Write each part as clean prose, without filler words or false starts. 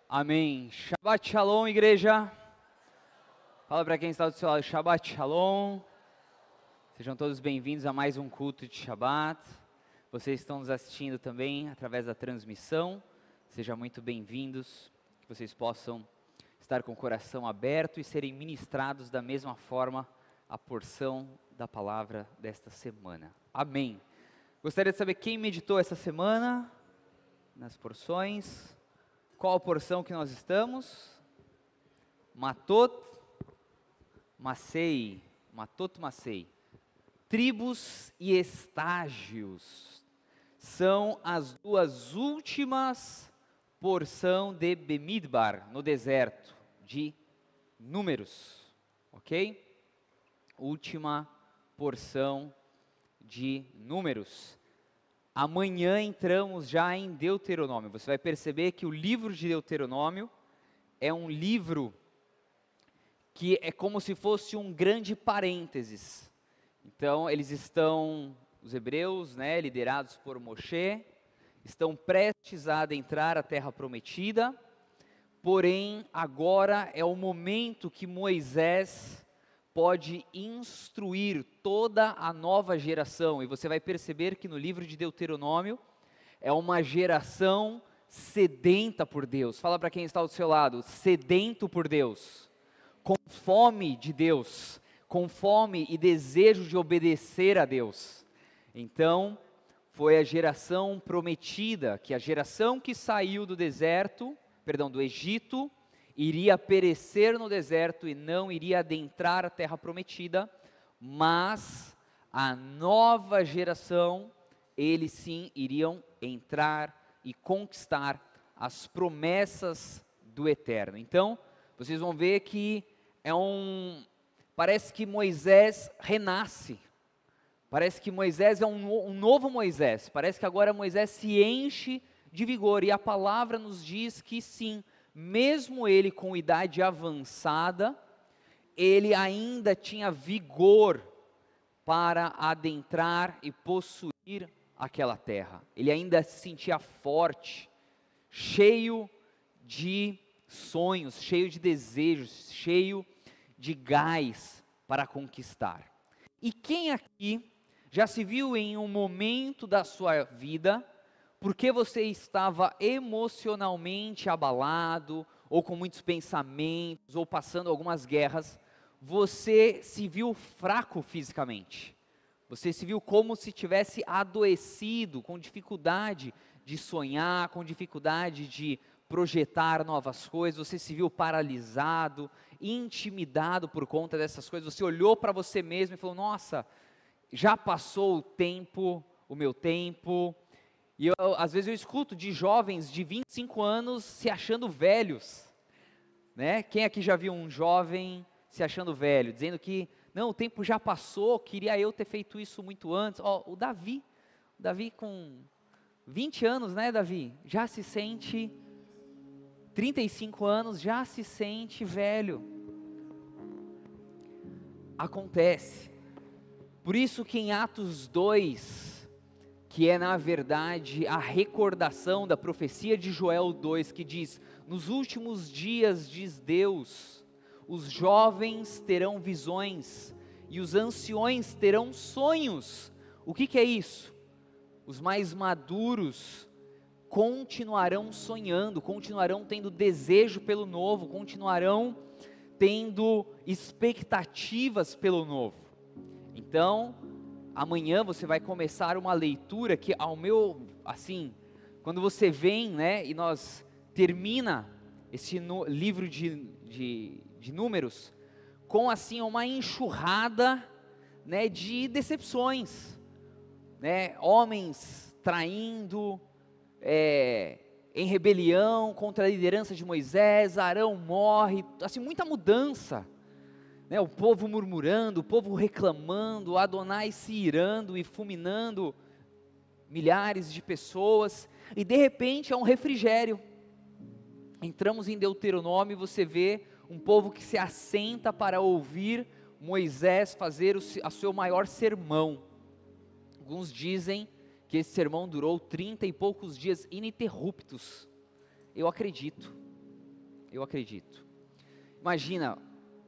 Amém. Shabbat Shalom, igreja. Fala para quem está do seu lado, Shabbat Shalom. Sejam todos bem-vindos a mais um culto de Shabbat. Vocês estão nos assistindo também através da transmissão. Sejam muito bem-vindos. Que vocês possam estar com o coração aberto e serem ministrados da mesma forma a porção da palavra desta semana. Amém. Gostaria de saber quem meditou essa semana nas porções. Qual a porção que nós estamos? Matot Masei. Tribos e estágios. São as duas últimas porções de Bemidbar, no deserto, de Números. Ok? Última porção de Números. Amanhã entramos já em Deuteronômio. Você vai perceber que o livro de Deuteronômio é um livro que é como se fosse um grande parênteses. Então, os hebreus, liderados por Moshe, estão prestes a adentrar a terra prometida, porém, agora é o momento que Moisés pode instruir toda a nova geração, e você vai perceber que no livro de Deuteronômio é uma geração sedenta por Deus. Fala para quem está ao seu lado, sedento por Deus, com fome de Deus, com fome e desejo de obedecer a Deus. Então, foi a geração prometida, que a geração que saiu do Egito, iria perecer no deserto e não iria adentrar a terra prometida, mas a nova geração, eles sim iriam entrar e conquistar as promessas do Eterno. Então, vocês vão ver que parece que Moisés renasce, parece que Moisés é um novo Moisés, parece que agora Moisés se enche de vigor, e a palavra nos diz que sim, mesmo ele com idade avançada, ele ainda tinha vigor para adentrar e possuir aquela terra. Ele ainda se sentia forte, cheio de sonhos, cheio de desejos, cheio de gás para conquistar. E quem aqui já se viu em um momento da sua vida, porque você estava emocionalmente abalado, ou com muitos pensamentos, ou passando algumas guerras, você se viu fraco fisicamente, você se viu como se tivesse adoecido, com dificuldade de sonhar, com dificuldade de projetar novas coisas, você se viu paralisado, intimidado por conta dessas coisas, você olhou para você mesmo e falou, nossa, já passou o meu tempo. E às vezes eu escuto de jovens de 25 anos se achando velhos, Quem aqui já viu um jovem se achando velho, dizendo que, não, o tempo já passou, queria eu ter feito isso muito antes. O Davi com 20 anos, Davi, já se sente, 35 anos, já se sente velho. Acontece. Por isso que em Atos 2, que é na verdade a recordação da profecia de Joel 2, que diz, nos últimos dias, diz Deus, os jovens terão visões, e os anciões terão sonhos. O que é isso? Os mais maduros continuarão sonhando, continuarão tendo desejo pelo novo, continuarão tendo expectativas pelo novo. Então, amanhã você vai começar uma leitura que quando você vem, e nós termina esse livro de Números, com assim uma enxurrada, de decepções, homens traindo, em rebelião contra a liderança de Moisés, Arão morre, assim, muita mudança, o povo murmurando, o povo reclamando, Adonai se irando e fulminando milhares de pessoas, e de repente é um refrigério. Entramos em Deuteronômio e você vê um povo que se assenta para ouvir Moisés fazer o seu maior sermão. Alguns dizem que esse sermão durou 30 e poucos dias ininterruptos. Eu acredito. eu acredito. Imagina,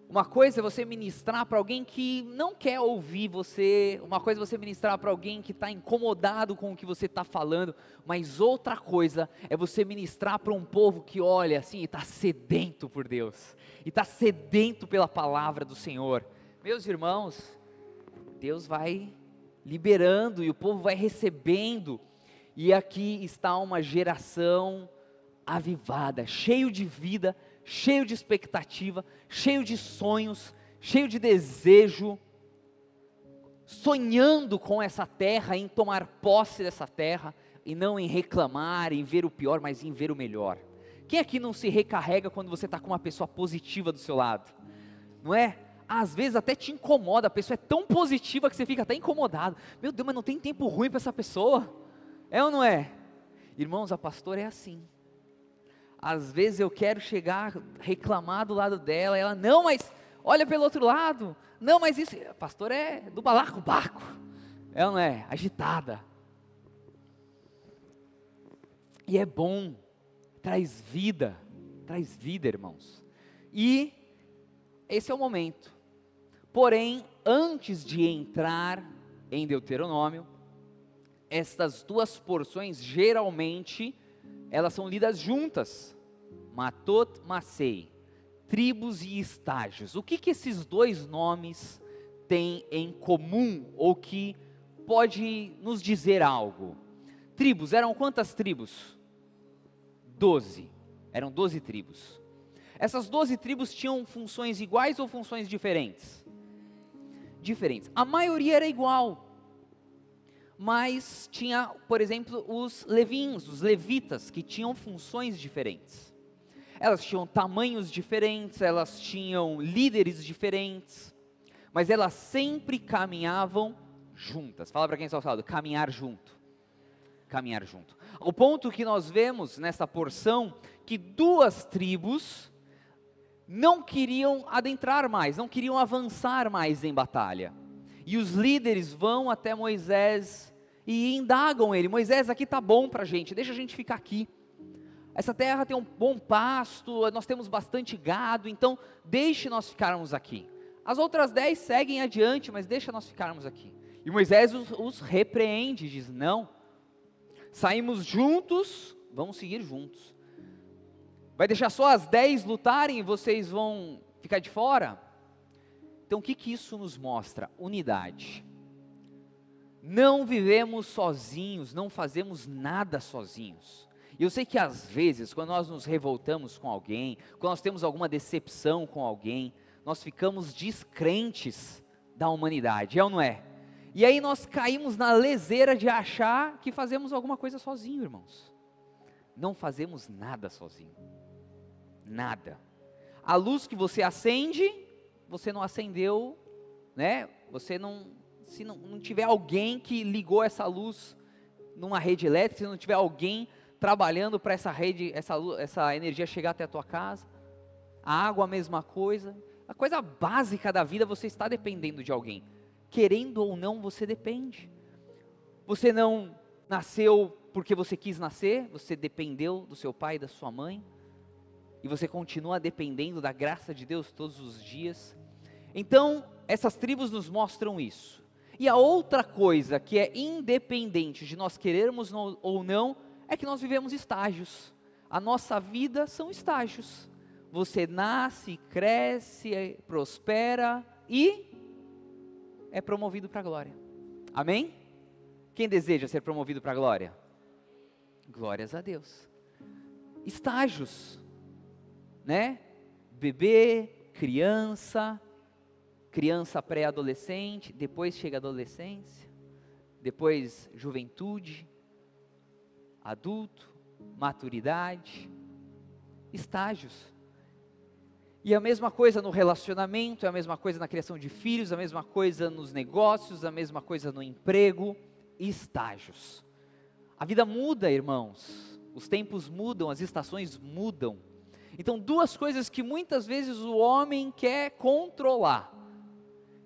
uma coisa é você ministrar para alguém que não quer ouvir você, uma coisa é você ministrar para alguém que está incomodado com o que você está falando, mas outra coisa é você ministrar para um povo que olha assim e está sedento por Deus, e está sedento pela palavra do Senhor. Meus irmãos, Deus vai liberando e o povo vai recebendo, e aqui está uma geração avivada, cheio de vida, cheio de expectativa, cheio de sonhos, cheio de desejo, sonhando com essa terra, em tomar posse dessa terra, e não em reclamar, em ver o pior, mas em ver o melhor. Quem aqui não se recarrega quando você está com uma pessoa positiva do seu lado? Não é? Às vezes até te incomoda, a pessoa é tão positiva que você fica até incomodado. Meu Deus, mas não tem tempo ruim para essa pessoa? É ou não é? Irmãos, a pastora é assim. Às vezes eu quero chegar, reclamar do lado dela, ela, não, mas olha pelo outro lado, não, mas isso, a pastora é do balacobaco, é ou não é? Agitada. E é bom, traz vida, irmãos. E esse é o momento. Porém, antes de entrar em Deuteronômio, estas duas porções geralmente elas são lidas juntas, Matot, Massei, tribos e estágios. O que esses dois nomes têm em comum, ou que pode nos dizer algo? Tribos, eram quantas tribos? 12, eram 12 tribos. Essas 12 tribos tinham funções iguais ou funções diferentes? Diferentes, a maioria era igual. Mas tinha, por exemplo, os levinhos, os levitas, que tinham funções diferentes. Elas tinham tamanhos diferentes, elas tinham líderes diferentes, mas elas sempre caminhavam juntas. Fala para quem está ao lado, caminhar junto. Caminhar junto. O ponto que nós vemos nessa porção, que duas tribos não queriam adentrar mais, não queriam avançar mais em batalha. E os líderes vão até Moisés e indagam ele, Moisés, aqui está bom para a gente, deixa a gente ficar aqui. Essa terra tem um bom pasto, nós temos bastante gado, então deixe nós ficarmos aqui. As outras 10 seguem adiante, mas deixa nós ficarmos aqui. E Moisés os repreende, diz, não, saímos juntos, vamos seguir juntos. Vai deixar só as 10 lutarem e vocês vão ficar de fora? Então o que isso nos mostra? Unidade. Não vivemos sozinhos, não fazemos nada sozinhos. E eu sei que às vezes, quando nós nos revoltamos com alguém, quando nós temos alguma decepção com alguém, nós ficamos descrentes da humanidade, é ou não é? E aí nós caímos na leseira de achar que fazemos alguma coisa sozinho, irmãos. Não fazemos nada sozinho. Nada. A luz que você acende, você não acendeu, né? Você não, se não tiver alguém que ligou essa luz numa rede elétrica, se não tiver alguém trabalhando para essa rede, essa energia chegar até a tua casa, a água a mesma coisa, a coisa básica da vida, você está dependendo de alguém, querendo ou não, você depende. Você não nasceu porque você quis nascer, você dependeu do seu pai e da sua mãe, e você continua dependendo da graça de Deus todos os dias. Então, essas tribos nos mostram isso. E a outra coisa que é independente de nós querermos ou não, é que nós vivemos estágios. A nossa vida são estágios. Você nasce, cresce, prospera e é promovido para a glória. Amém? Quem deseja ser promovido para a glória? Glórias a Deus. Estágios. Né? Bebê, criança pré-adolescente, depois chega a adolescência, depois juventude, adulto, maturidade, estágios. E a mesma coisa no relacionamento, é a mesma coisa na criação de filhos, a mesma coisa nos negócios, a mesma coisa no emprego, estágios. A vida muda, irmãos, os tempos mudam, as estações mudam. Então, duas coisas que muitas vezes o homem quer controlar.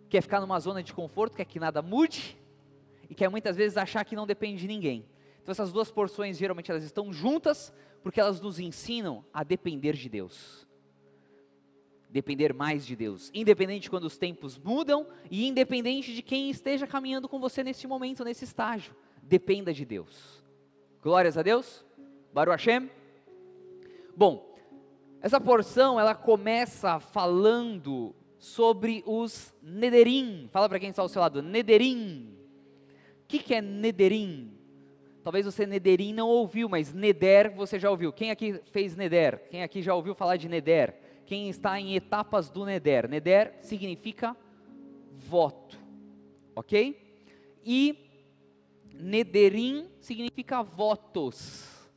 Quer ficar numa zona de conforto, quer que nada mude, e quer muitas vezes achar que não depende de ninguém. Então, essas duas porções, geralmente, elas estão juntas, porque elas nos ensinam a depender de Deus. depender mais de Deus, independente de quando os tempos mudam e independente de quem esteja caminhando com você nesse momento, nesse estágio, dependa de Deus. Glórias a Deus, Baruch Hashem. Bom, essa porção ela começa falando sobre os nederim. Fala para quem está ao seu lado, nederim. O que é nederim? Talvez você nederim não ouviu, mas neder você já ouviu. Quem aqui fez neder? Quem aqui já ouviu falar de neder? Quem está em etapas do neder? Neder significa voto, ok? E nederim significa votos.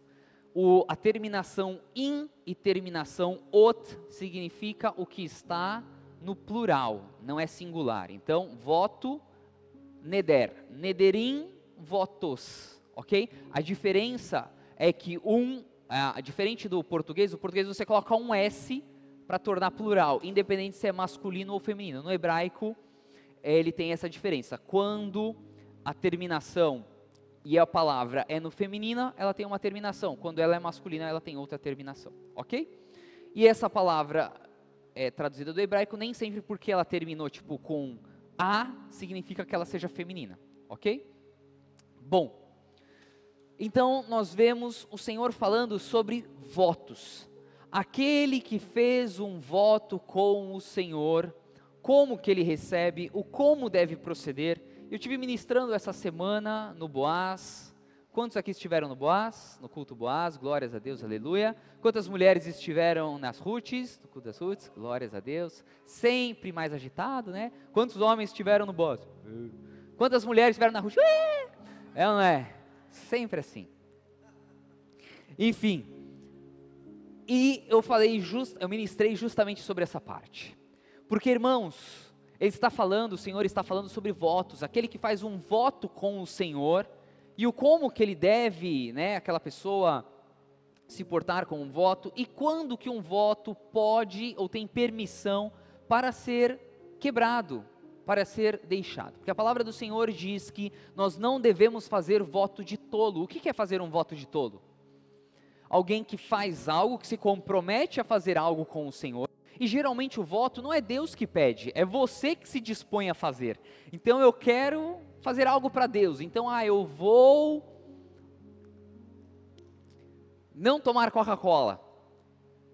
A terminação in e terminação ot significa o que está no plural, não é singular. Então, voto, neder. Nederim, votos, ok? A diferença é que diferente do português, o português você coloca um S para tornar plural, independente se é masculino ou feminino. No hebraico, ele tem essa diferença. Quando a terminação e a palavra é no feminina, ela tem uma terminação. Quando ela é masculina, ela tem outra terminação, ok? E essa palavra é traduzida do hebraico, nem sempre porque ela terminou tipo com a, significa que ela seja feminina, ok? Bom, então nós vemos o Senhor falando sobre votos. Aquele que fez um voto com o Senhor, como que ele recebe, o como deve proceder. Eu estive ministrando essa semana no Boaz. Quantos aqui estiveram no Boaz? No culto Boaz, glórias a Deus, aleluia. Quantas mulheres estiveram nas Rutes, no culto das Rutes, glórias a Deus. Sempre mais agitado, né? Quantos homens estiveram no Boaz? Quantas mulheres estiveram na Rutes? É ou não é? Sempre assim. Enfim. E eu ministrei justamente sobre essa parte. Porque, irmãos, o Senhor está falando sobre votos. Aquele que faz um voto com o Senhor, e o como que ele deve, né, aquela pessoa se portar com um voto, e quando que um voto pode ou tem permissão para ser quebrado, para ser deixado. Porque a palavra do Senhor diz que nós não devemos fazer voto de tolo. O que é fazer um voto de tolo? Alguém que faz algo, que se compromete a fazer algo com o Senhor, e geralmente o voto não é Deus que pede, é você que se dispõe a fazer. Então eu quero fazer algo para Deus, então eu vou não tomar Coca-Cola.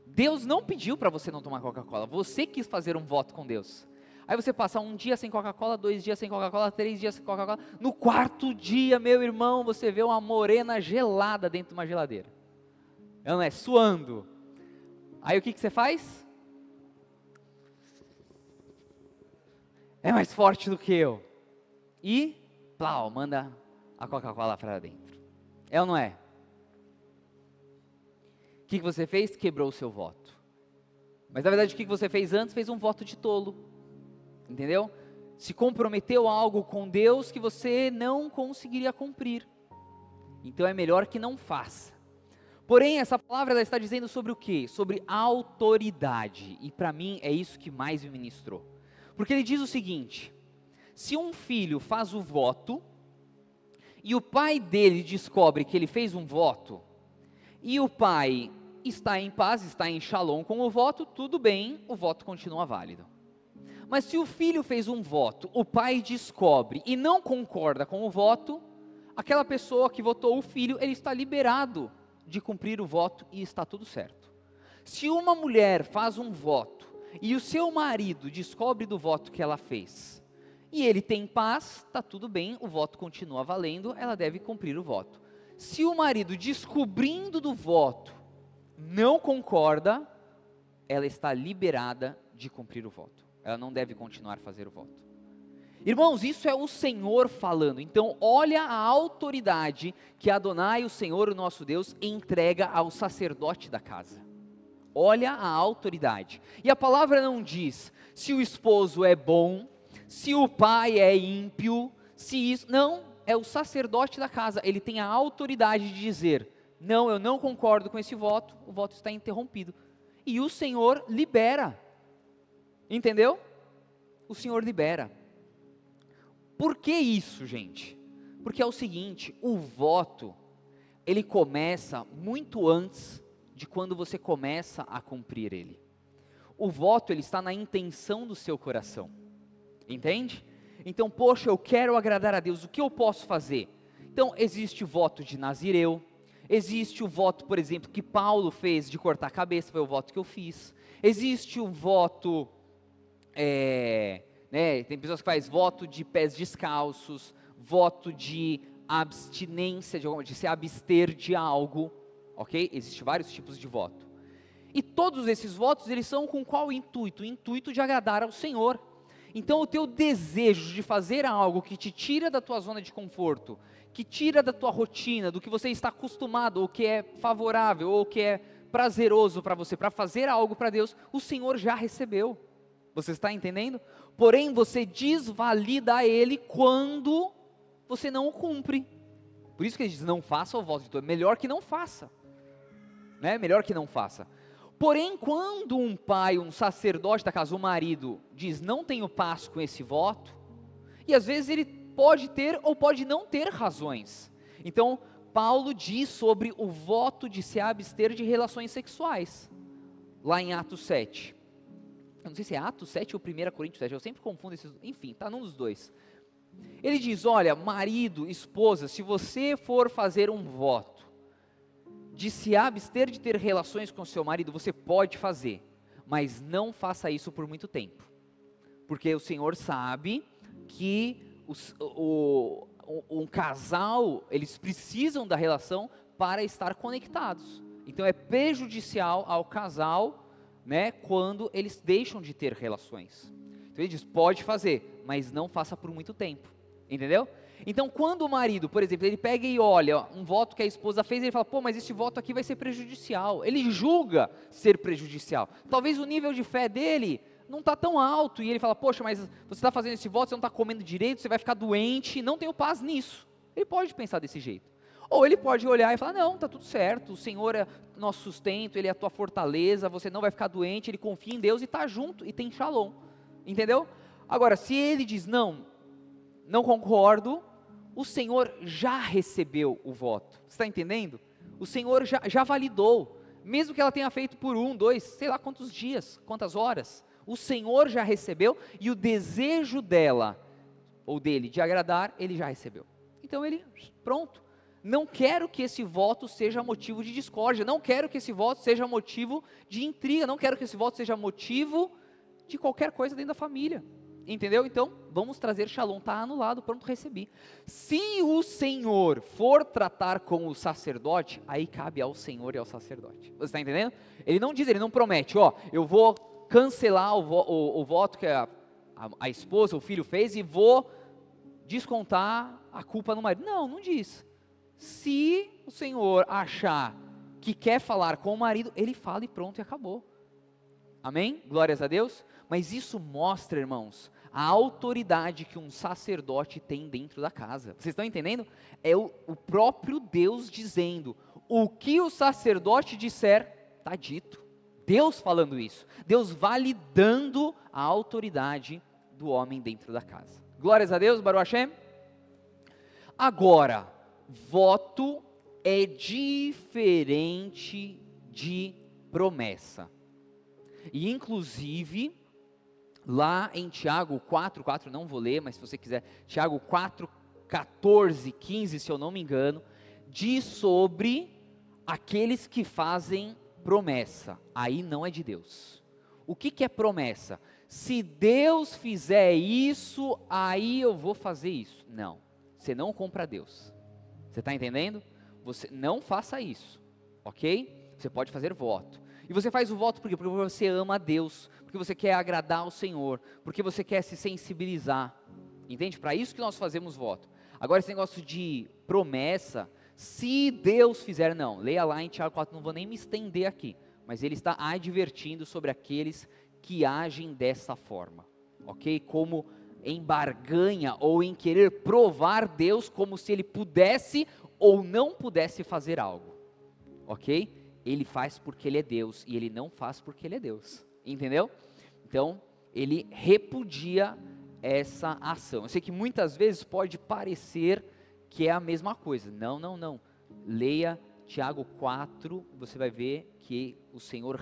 Deus não pediu para você não tomar Coca-Cola, você quis fazer um voto com Deus. Aí você passa um dia sem Coca-Cola, 2 dias sem Coca-Cola, 3 dias sem Coca-Cola, no 4º dia, meu irmão, você vê uma morena gelada dentro de uma geladeira. Ela não é, suando. Aí o que você faz? É mais forte do que eu. E, plau, manda a Coca-Cola para dentro. É ou não é? O que você fez? Quebrou o seu voto. Mas na verdade o que você fez antes? Fez um voto de tolo. Entendeu? Se comprometeu a algo com Deus que você não conseguiria cumprir. Então é melhor que não faça. Porém, essa palavra ela está dizendo sobre o quê? Sobre autoridade. E para mim é isso que mais me ministrou. Porque ele diz o seguinte: se um filho faz o voto, e o pai dele descobre que ele fez um voto, e o pai está em paz, está em shalom com o voto, tudo bem, o voto continua válido. Mas se o filho fez um voto, o pai descobre e não concorda com o voto, aquela pessoa que votou o filho, ele está liberado de cumprir o voto e está tudo certo. Se uma mulher faz um voto e o seu marido descobre do voto que ela fez e ele tem paz, está tudo bem, o voto continua valendo, ela deve cumprir o voto. Se o marido, descobrindo do voto, não concorda, ela está liberada de cumprir o voto. Ela não deve continuar a fazer o voto. Irmãos, isso é o Senhor falando. Então, olha a autoridade que Adonai, o Senhor, o nosso Deus, entrega ao sacerdote da casa. Olha a autoridade. E a palavra não diz se o esposo é bom, se o pai é ímpio, se isso... Não, é o sacerdote da casa. Ele tem a autoridade de dizer: não, eu não concordo com esse voto, o voto está interrompido. E o Senhor libera. Entendeu? O Senhor libera. Por que isso, gente? Porque é o seguinte, o voto, ele começa muito antes de quando você começa a cumprir ele. O voto, ele está na intenção do seu coração, entende? Então, poxa, eu quero agradar a Deus, o que eu posso fazer? Então, existe o voto de Nazireu, existe o voto, por exemplo, que Paulo fez de cortar a cabeça, foi o voto que eu fiz. Existe o voto, tem pessoas que fazem voto de pés descalços, voto de abstinência, de se abster de algo, ok? Existem vários tipos de voto. E todos esses votos, eles são com qual intuito? O intuito de agradar ao Senhor. Então, o teu desejo de fazer algo que te tira da tua zona de conforto, que tira da tua rotina, do que você está acostumado, ou que é favorável, ou que é prazeroso para você, para fazer algo para Deus, o Senhor já recebeu. Você está entendendo? Porém, você desvalida Ele quando você não o cumpre. Por isso que ele diz, não faça o voto de todo, melhor que não faça. Né? Melhor que não faça. Porém, quando um pai, um sacerdote da casa, o marido, diz, não tenho paz com esse voto, e às vezes ele pode ter ou pode não ter razões. Então, Paulo diz sobre o voto de se abster de relações sexuais, lá em Atos 7. Eu não sei se é Atos 7 ou 1 Coríntios 7, eu sempre confundo esses, enfim, está num dos dois. Ele diz, olha, marido, esposa, se você for fazer um voto de se abster de ter relações com seu marido, você pode fazer, mas não faça isso por muito tempo, porque o Senhor sabe que um casal, eles precisam da relação para estar conectados, então é prejudicial ao casal, né, quando eles deixam de ter relações. Então ele diz, pode fazer, mas não faça por muito tempo, entendeu? Então quando o marido, por exemplo, ele pega e olha um voto que a esposa fez, ele fala, pô, mas esse voto aqui vai ser prejudicial, ele julga ser prejudicial, talvez o nível de fé dele não está tão alto, e ele fala, poxa, mas você está fazendo esse voto, você não está comendo direito, você vai ficar doente, não tenho paz nisso. Ele pode pensar desse jeito. Ou ele pode olhar e falar, não, está tudo certo, o Senhor é nosso sustento, Ele é a tua fortaleza, você não vai ficar doente, ele confia em Deus e está junto, e tem shalom, entendeu? Agora, se ele diz, não concordo, o Senhor já recebeu o voto, você está entendendo? O Senhor já validou, mesmo que ela tenha feito por 1, 2, sei lá quantos dias, quantas horas, o Senhor já recebeu, e o desejo dela, ou dele, de agradar, ele já recebeu. Então ele, pronto, não quero que esse voto seja motivo de discórdia, não quero que esse voto seja motivo de intriga, não quero que esse voto seja motivo de qualquer coisa dentro da família, entendeu? Então, vamos trazer shalom, está anulado, pronto, recebi. Se o Senhor for tratar com o sacerdote, aí cabe ao Senhor e ao sacerdote, você está entendendo? Ele não diz, ele não promete, eu vou cancelar o voto que a esposa, o filho fez e vou descontar a culpa no marido. Não diz. Se o Senhor achar que quer falar com o marido, ele fala e pronto, e acabou. Amém? Glórias a Deus. Mas isso mostra, irmãos, a autoridade que um sacerdote tem dentro da casa. Vocês estão entendendo? É o próprio Deus dizendo, o que o sacerdote disser, está dito. Deus falando isso, Deus validando a autoridade do homem dentro da casa. Glórias a Deus, Baruch Hashem. Agora, voto é diferente de promessa. E inclusive, lá em Tiago 4, não vou ler, mas se você quiser, Tiago 4, 14, 15, se eu não me engano, diz sobre aqueles que fazem promessa, aí não é de Deus. O que é promessa? Se Deus fizer isso, aí eu vou fazer isso. Não, você não compra Deus. Você está entendendo? Você não faça isso, ok? Você pode fazer voto. E você faz o voto por quê? Porque você ama a Deus, porque você quer agradar ao Senhor, porque você quer se sensibilizar. Entende? Para isso que nós fazemos voto. Agora esse negócio de promessa, se Deus fizer, não, leia lá em Tiago 4, não vou nem me estender aqui, mas ele está advertindo sobre aqueles que agem dessa forma, ok? Como em barganha ou em querer provar Deus como se ele pudesse ou não pudesse fazer algo, ok? Ele faz porque ele é Deus e ele não faz porque ele é Deus, entendeu? Então, ele repudia essa ação. Eu sei que muitas vezes pode parecer que é a mesma coisa. Não. Leia Tiago 4, você vai ver que o Senhor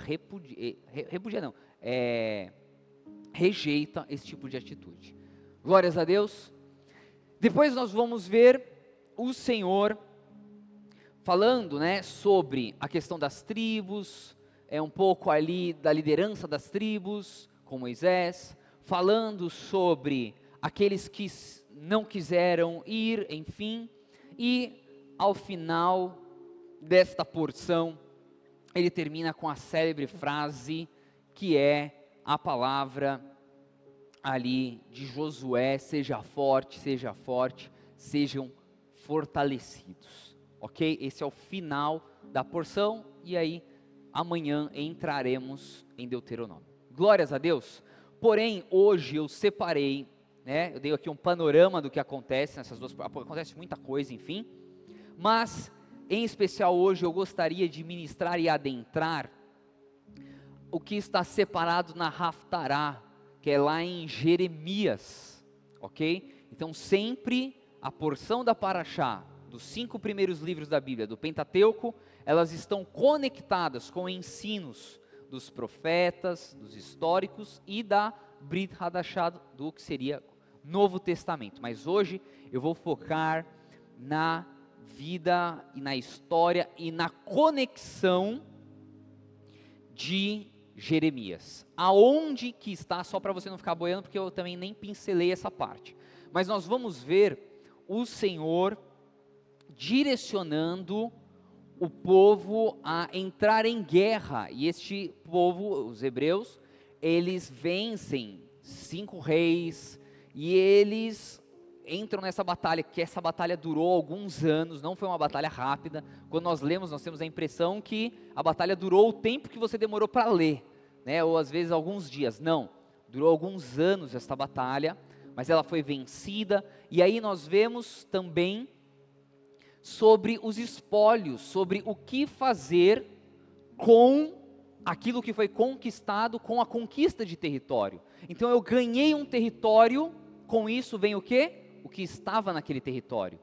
rejeita esse tipo de atitude. Glórias a Deus. Depois nós vamos ver o Senhor falando, né, sobre a questão das tribos, um pouco ali da liderança das tribos, com Moisés, falando sobre aqueles que não quiseram ir, enfim, e ao final desta porção, ele termina com a célebre frase, que é a palavra ali de Josué: seja forte, sejam fortalecidos, ok? Esse é o final da porção, e aí amanhã entraremos em Deuteronômio. Glórias a Deus. Porém, hoje eu separei, né, eu dei aqui um panorama do que acontece nessas duas, acontece muita coisa, enfim, mas em especial hoje eu gostaria de ministrar e adentrar o que está separado na Haftará, que é lá em Jeremias, ok? Então sempre a porção da Parashá, dos 5 primeiros livros da Bíblia, do Pentateuco, elas estão conectadas com ensinos dos profetas, dos históricos e da Brit Hadashah, do que seria Novo Testamento. Mas hoje eu vou focar na vida e na história e na conexão de Jeremias. Aonde que está, só para você não ficar boiando, porque eu também nem pincelei essa parte. Mas nós vamos ver o Senhor direcionando o povo a entrar em guerra, e este povo, os hebreus, eles vencem 5 reis, e eles entram nessa batalha, que essa batalha durou alguns anos, não foi uma batalha rápida. Quando nós lemos, nós temos a impressão que a batalha durou o tempo que você demorou para ler, né? Ou às vezes alguns dias. Não, durou alguns anos essa batalha, mas ela foi vencida. E aí nós vemos também sobre os espólios, sobre o que fazer com aquilo que foi conquistado, com a conquista de território. Então eu ganhei um território, com isso vem o quê? O que estava naquele território.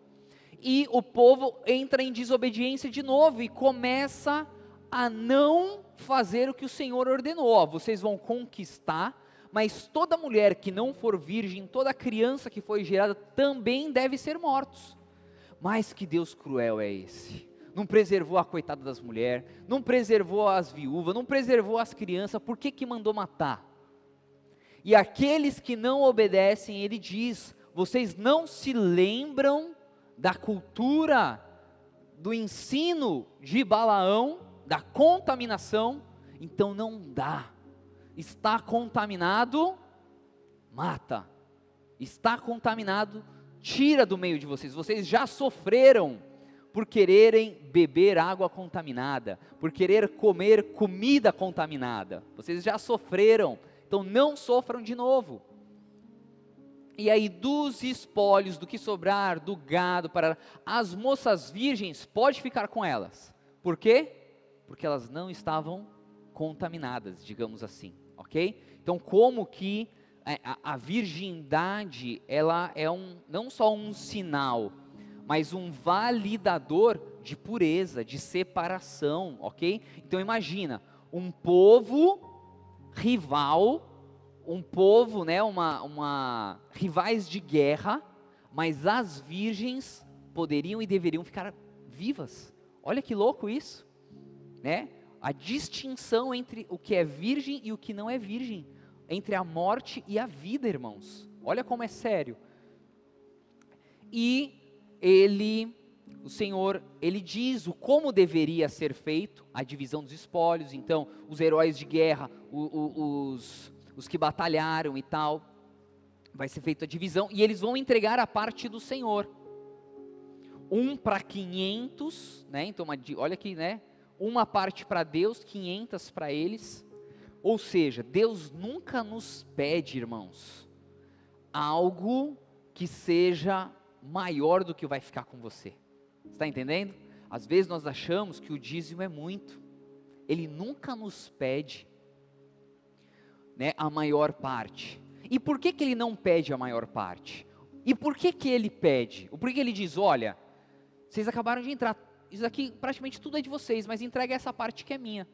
E o povo entra em desobediência de novo e começa a não fazer o que o Senhor ordenou. Ó, vocês vão conquistar, mas toda mulher que não for virgem, toda criança que foi gerada também deve ser mortos. Mas que Deus cruel é esse? Não preservou a coitada das mulheres, não preservou as viúvas, não preservou as crianças, por que mandou matar? E aqueles que não obedecem, ele diz: vocês não se lembram da cultura, do ensino de Balaão, da contaminação? Então não dá. Está contaminado, mata. Está contaminado, tira do meio de vocês. Vocês já sofreram por quererem beber água contaminada, por querer comer comida contaminada. Vocês já sofreram, então não sofram de novo. E aí dos espólios, do que sobrar, do gado, para as moças virgens, pode ficar com elas. Por quê? Porque elas não estavam contaminadas, digamos assim, ok? Então como que a virgindade, ela é não só um sinal, mas um validador de pureza, de separação, ok? Então imagina, um povo rival, um povo, né, rivais de guerra, mas as virgens poderiam e deveriam ficar vivas. Olha que louco isso, né? A distinção entre o que é virgem e o que não é virgem, entre a morte e a vida, irmãos. Olha como é sério. E o Senhor, ele diz como deveria ser feito a divisão dos espólios. Então, os heróis de guerra, os que batalharam e tal, vai ser feita a divisão, e eles vão entregar a parte do Senhor. 1 para 500, né? Então, olha aqui, né? Uma parte para Deus, 500 para eles. Ou seja, Deus nunca nos pede, irmãos, algo que seja maior do que vai ficar com você. Está entendendo? Às vezes nós achamos que o dízimo é muito. Ele nunca nos pede, né, a maior parte. E por que ele não pede a maior parte? E por que ele pede? Por que ele diz: olha, vocês acabaram de entrar, isso aqui praticamente tudo é de vocês, mas entrega essa parte que é minha.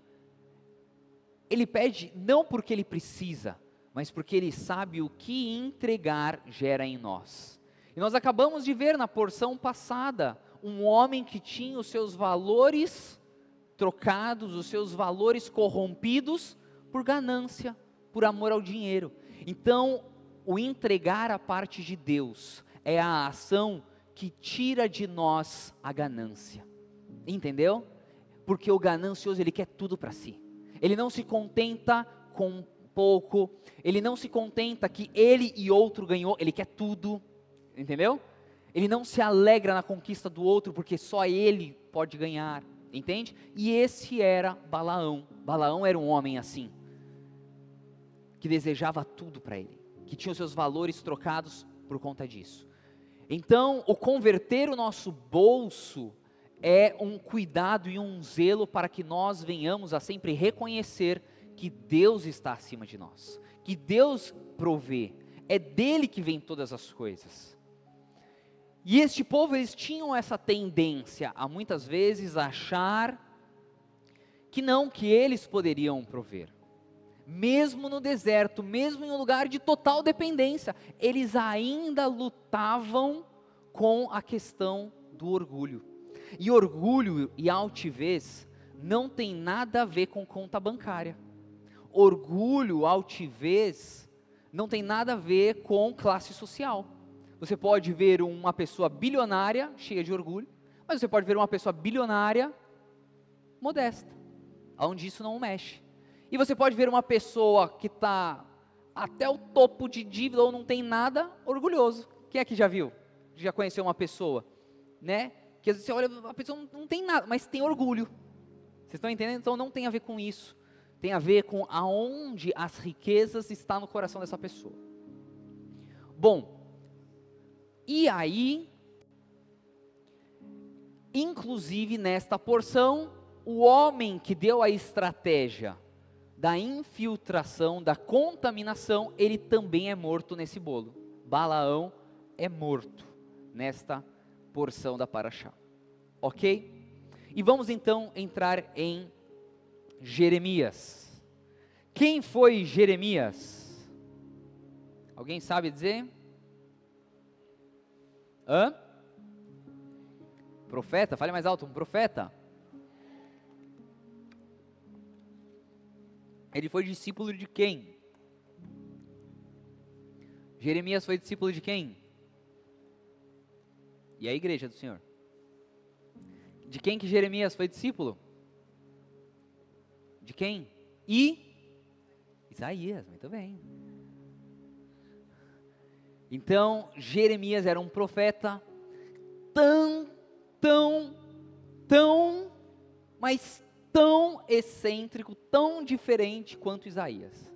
ele pede não porque ele precisa, mas porque ele sabe o que entregar gera em nós. E nós acabamos de ver na porção passada, um homem que tinha os seus valores trocados, os seus valores corrompidos por ganância, por amor ao dinheiro. Então, o entregar a parte de Deus é a ação que tira de nós a ganância. Entendeu? Porque o ganancioso, ele quer tudo para si. Ele não se contenta com pouco, ele não se contenta que ele e outro ganhou, ele quer tudo. Entendeu? Ele não se alegra na conquista do outro, porque só ele pode ganhar. Entende? E esse era Balaão. Balaão era um homem assim, que desejava tudo para ele, que tinha os seus valores trocados por conta disso. Então, o converter o nosso bolso é um cuidado e um zelo para que nós venhamos a sempre reconhecer que Deus está acima de nós, que Deus provê, é dele que vem todas as coisas. E este povo, eles tinham essa tendência a muitas vezes achar que não, que eles poderiam prover. Mesmo no deserto, mesmo em um lugar de total dependência, eles ainda lutavam com a questão do orgulho. E orgulho e altivez não tem nada a ver com conta bancária. Orgulho, altivez, não tem nada a ver com classe social. Você pode ver uma pessoa bilionária, cheia de orgulho, mas você pode ver uma pessoa bilionária, modesta, onde isso não mexe. E você pode ver uma pessoa que está até o topo de dívida ou não tem nada, orgulhoso. Quem é que já viu? Já conheceu uma pessoa, né? Que às vezes você olha, a pessoa não tem nada, mas tem orgulho. Vocês estão entendendo? Então não tem a ver com isso. Tem a ver com aonde as riquezas estão no coração dessa pessoa. Bom, e aí, inclusive nesta porção, o homem que deu a estratégia da infiltração, da contaminação, ele também é morto nesse bolo. Balaão é morto nesta porção da Paraxá. Ok? E vamos então entrar em Jeremias. Quem foi Jeremias? Alguém sabe dizer? Hã? Profeta? Fale mais alto, um profeta. Ele foi discípulo de quem? Jeremias foi discípulo de quem? E a igreja do Senhor? De quem que Jeremias foi discípulo? De quem? Isaías, muito bem. Então, Jeremias era um profeta mas tão excêntrico, tão diferente quanto Isaías.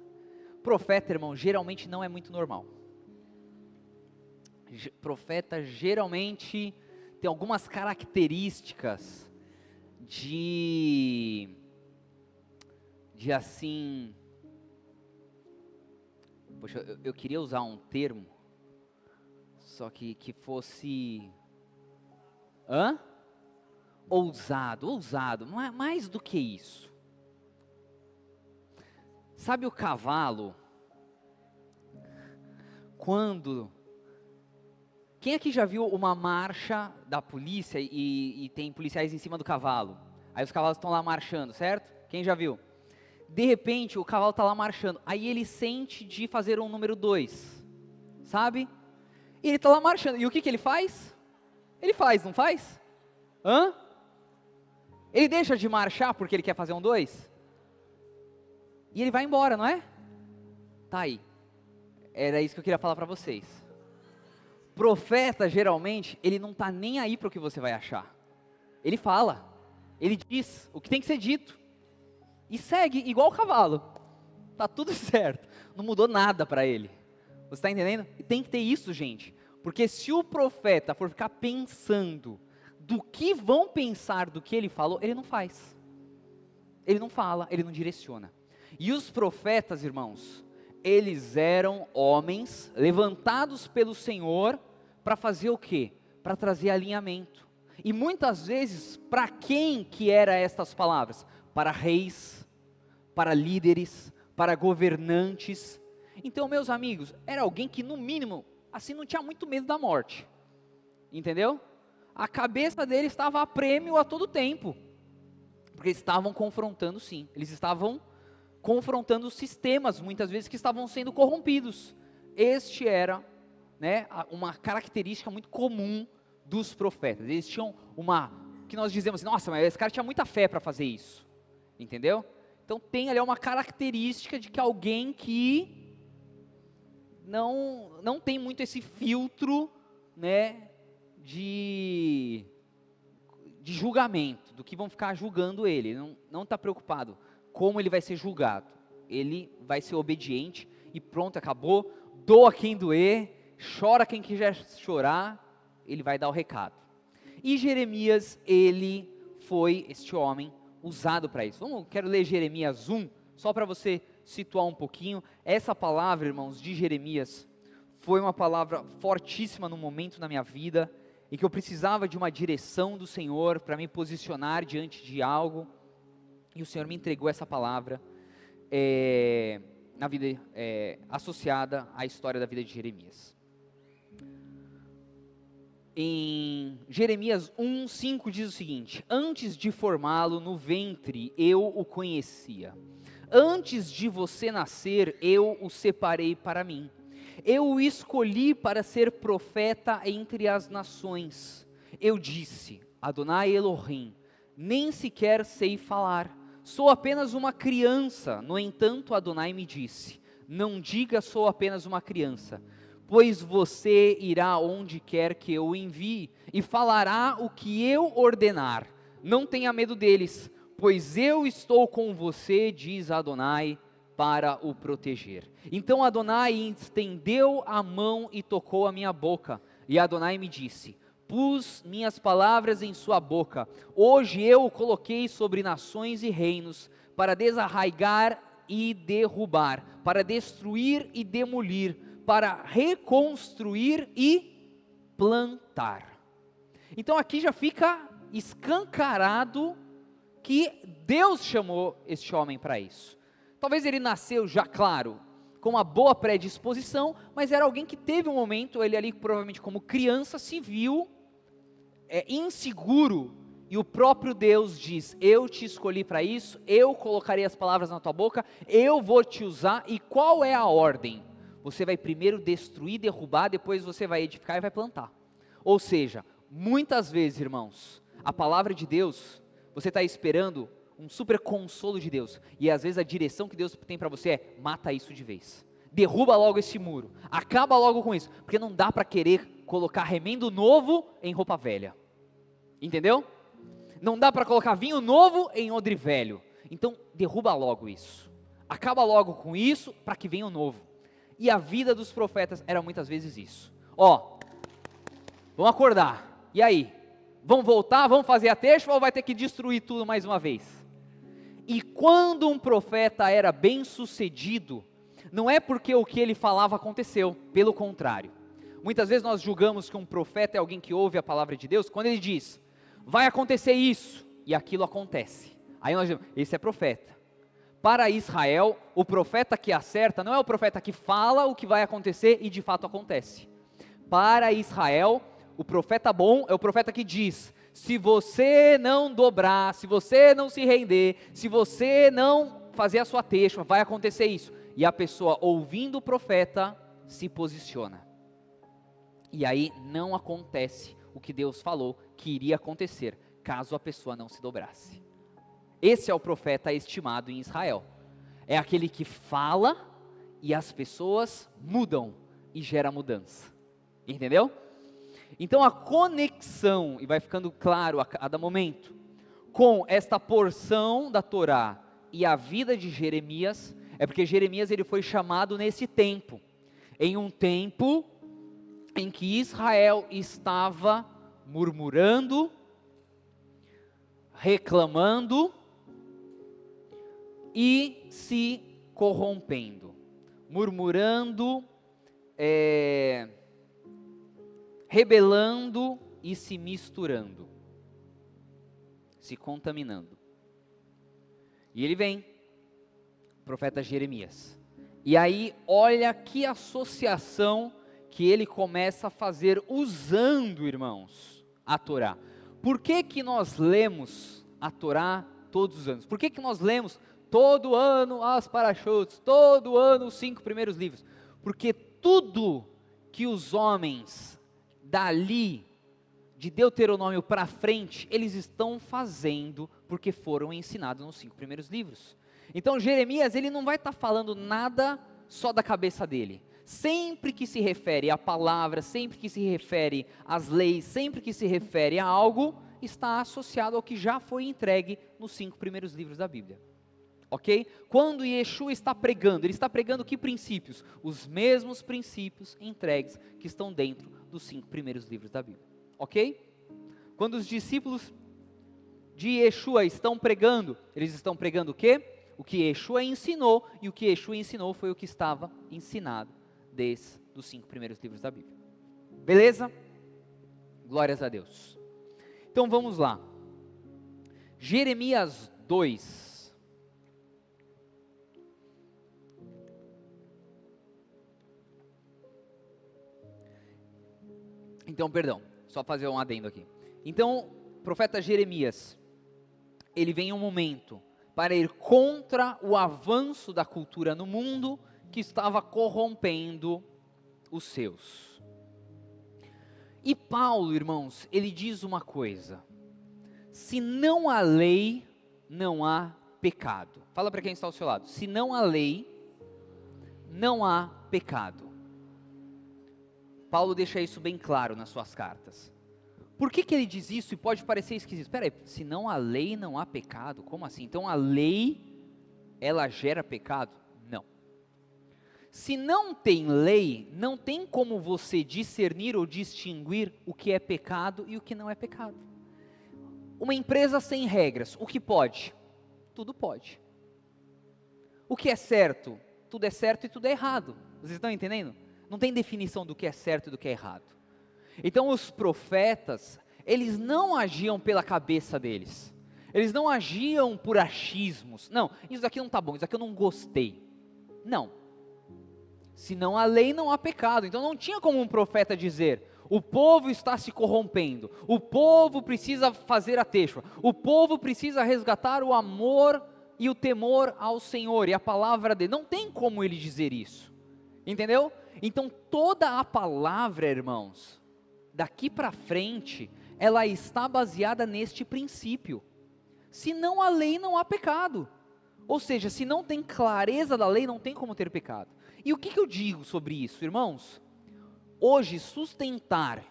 Profeta, irmão, geralmente não é muito normal. Profeta geralmente tem algumas características de assim, poxa, eu queria usar um termo, só que fosse, ousado, mais do que isso. Sabe o cavalo, quem aqui já viu uma marcha da polícia e tem policiais em cima do cavalo? Aí os cavalos estão lá marchando, certo? Quem já viu? De repente o cavalo está lá marchando, aí ele sente de fazer um número 2, sabe? E ele está lá marchando, e o que ele faz? Ele faz, não faz? Ele deixa de marchar porque ele quer fazer um 2? E ele vai embora, não é? Tá aí, era isso que eu queria falar para vocês. Profeta, geralmente, ele não está nem aí para o que você vai achar. Ele fala, ele diz o que tem que ser dito. E segue igual o cavalo. Está tudo certo. Não mudou nada para ele. Você está entendendo? E tem que ter isso, gente. Porque se o profeta for ficar pensando do que vão pensar do que ele falou, ele não faz. Ele não fala, ele não direciona. E os profetas, irmãos, eles eram homens levantados pelo Senhor para fazer o quê? Para trazer alinhamento. E muitas vezes, para quem que eram estas palavras? Para reis, para líderes, para governantes. Então, meus amigos, era alguém que no mínimo, assim, não tinha muito medo da morte, entendeu? A cabeça dele estava a prêmio a todo tempo, porque eles estavam confrontando sim, eles estavam confrontando os sistemas, muitas vezes, que estavam sendo corrompidos. Este era, né, uma característica muito comum dos profetas. Eles tinham que nós dizemos assim, nossa, mas esse cara tinha muita fé para fazer isso, entendeu? Então tem ali uma característica de que alguém que não tem muito esse filtro, né, de julgamento, do que vão ficar julgando ele, não está preocupado como ele vai ser julgado, ele vai ser obediente e pronto, acabou, doa quem doer, chora quem quiser chorar, ele vai dar o recado. E Jeremias, ele foi, este homem, usado para isso. Quero ler Jeremias 1, só para você situar um pouquinho. Essa palavra, irmãos, de Jeremias, foi uma palavra fortíssima no momento na minha vida, e que eu precisava de uma direção do Senhor, para me posicionar diante de algo, e o Senhor me entregou essa palavra, na vida, associada à história da vida de Jeremias. Em Jeremias 1:5 diz o seguinte: antes de formá-lo no ventre, eu o conhecia. Antes de você nascer, eu o separei para mim. Eu o escolhi para ser profeta entre as nações. Eu disse, Adonai Elohim, nem sequer sei falar. Sou apenas uma criança. No entanto, Adonai me disse, não diga sou apenas uma criança, pois você irá onde quer que eu o envie, e falará o que eu ordenar. Não tenha medo deles, pois eu estou com você, diz Adonai, para o proteger. Então Adonai estendeu a mão e tocou a minha boca, e Adonai me disse, pus minhas palavras em sua boca, hoje eu o coloquei sobre nações e reinos, para desarraigar e derrubar, para destruir e demolir, para reconstruir e plantar. Então aqui já fica escancarado que Deus chamou este homem para isso. Talvez ele nasceu já, claro, com uma boa predisposição, mas era alguém que teve um momento, ele ali provavelmente como criança se viu inseguro, e o próprio Deus diz, eu te escolhi para isso, eu colocarei as palavras na tua boca, eu vou te usar, e qual é a ordem? Você vai primeiro destruir, derrubar, depois você vai edificar e vai plantar. Ou seja, muitas vezes, irmãos, a palavra de Deus, você está esperando um super consolo de Deus, e às vezes a direção que Deus tem para você é, mata isso de vez, derruba logo esse muro, acaba logo com isso, porque não dá para querer colocar remendo novo em roupa velha, entendeu? Não dá para colocar vinho novo em odre velho, então derruba logo isso, acaba logo com isso, para que venha o novo. E a vida dos profetas era muitas vezes isso, vamos acordar, e aí, vamos voltar, vamos fazer a terça, ou vai ter que destruir tudo mais uma vez? E quando um profeta era bem sucedido, não é porque o que ele falava aconteceu, pelo contrário. Muitas vezes nós julgamos que um profeta é alguém que ouve a palavra de Deus, quando ele diz, vai acontecer isso, e aquilo acontece. Aí nós dizemos, esse é profeta. Para Israel, o profeta que acerta, não é o profeta que fala o que vai acontecer e de fato acontece. Para Israel, o profeta bom é o profeta que diz, se você não dobrar, se você não se render, se você não fazer a sua teshua, vai acontecer isso. E a pessoa, ouvindo o profeta, se posiciona. E aí não acontece o que Deus falou que iria acontecer, caso a pessoa não se dobrasse. Esse é o profeta estimado em Israel. É aquele que fala e as pessoas mudam e gera mudança. Entendeu? Então a conexão, e vai ficando claro a cada momento, com esta porção da Torá e a vida de Jeremias, é porque Jeremias ele foi chamado nesse tempo, em um tempo em que Israel estava murmurando, reclamando e se corrompendo, murmurando, rebelando e se misturando, se contaminando. E ele vem, Profeta Jeremias. E aí, olha que associação que ele começa a fazer usando, irmãos, a Torá. Por que que nós lemos a Torá todos os anos? Por que que nós lemos todo ano as parashutes, todo ano os 5 primeiros livros? Porque tudo que os homens dali, de Deuteronômio para frente, eles estão fazendo porque foram ensinados nos 5 primeiros livros. Então Jeremias, ele não vai estar falando nada só da cabeça dele. Sempre que se refere à palavra, sempre que se refere às leis, sempre que se refere a algo, está associado ao que já foi entregue nos 5 primeiros livros da Bíblia. Ok? Quando Yeshua está pregando, ele está pregando que princípios? Os mesmos princípios entregues que estão dentro dos 5 primeiros livros da Bíblia. Ok? Quando os discípulos de Yeshua estão pregando, eles estão pregando o quê? O que Yeshua ensinou, e o que Yeshua ensinou foi o que estava ensinado desde os 5 primeiros livros da Bíblia. Beleza? Glórias a Deus. Então vamos lá. Jeremias 2. Então, perdão, só fazer um adendo aqui. Então, o profeta Jeremias, ele vem em um momento para ir contra o avanço da cultura no mundo que estava corrompendo os seus. E Paulo, irmãos, ele diz uma coisa: se não há lei, não há pecado. Fala para quem está ao seu lado: se não há lei, não há pecado. Paulo deixa isso bem claro nas suas cartas. Por que que ele diz isso? E pode parecer esquisito. Espera aí, se não há lei, não há pecado. Como assim? Então a lei, ela gera pecado? Não. Se não tem lei, não tem como você discernir ou distinguir o que é pecado e o que não é pecado. Uma empresa sem regras, o que pode? Tudo pode. O que é certo? Tudo é certo e tudo é errado. Vocês estão entendendo? Não tem definição do que é certo e do que é errado. Então os profetas, eles não agiam pela cabeça deles. Eles não agiam por achismos. Não, isso daqui não está bom, isso daqui eu não gostei. Não. Se não há lei, não há pecado. Então não tinha como um profeta dizer: o povo está se corrompendo, o povo precisa fazer a teshuvah, o povo precisa resgatar o amor e o temor ao Senhor e a palavra dele. Não tem como ele dizer isso. Entendeu? Então toda a palavra, irmãos, daqui para frente, ela está baseada neste princípio. Se não há lei, não há pecado. Ou seja, se não tem clareza da lei, não tem como ter pecado. E o que eu digo sobre isso, irmãos? Hoje, sustentar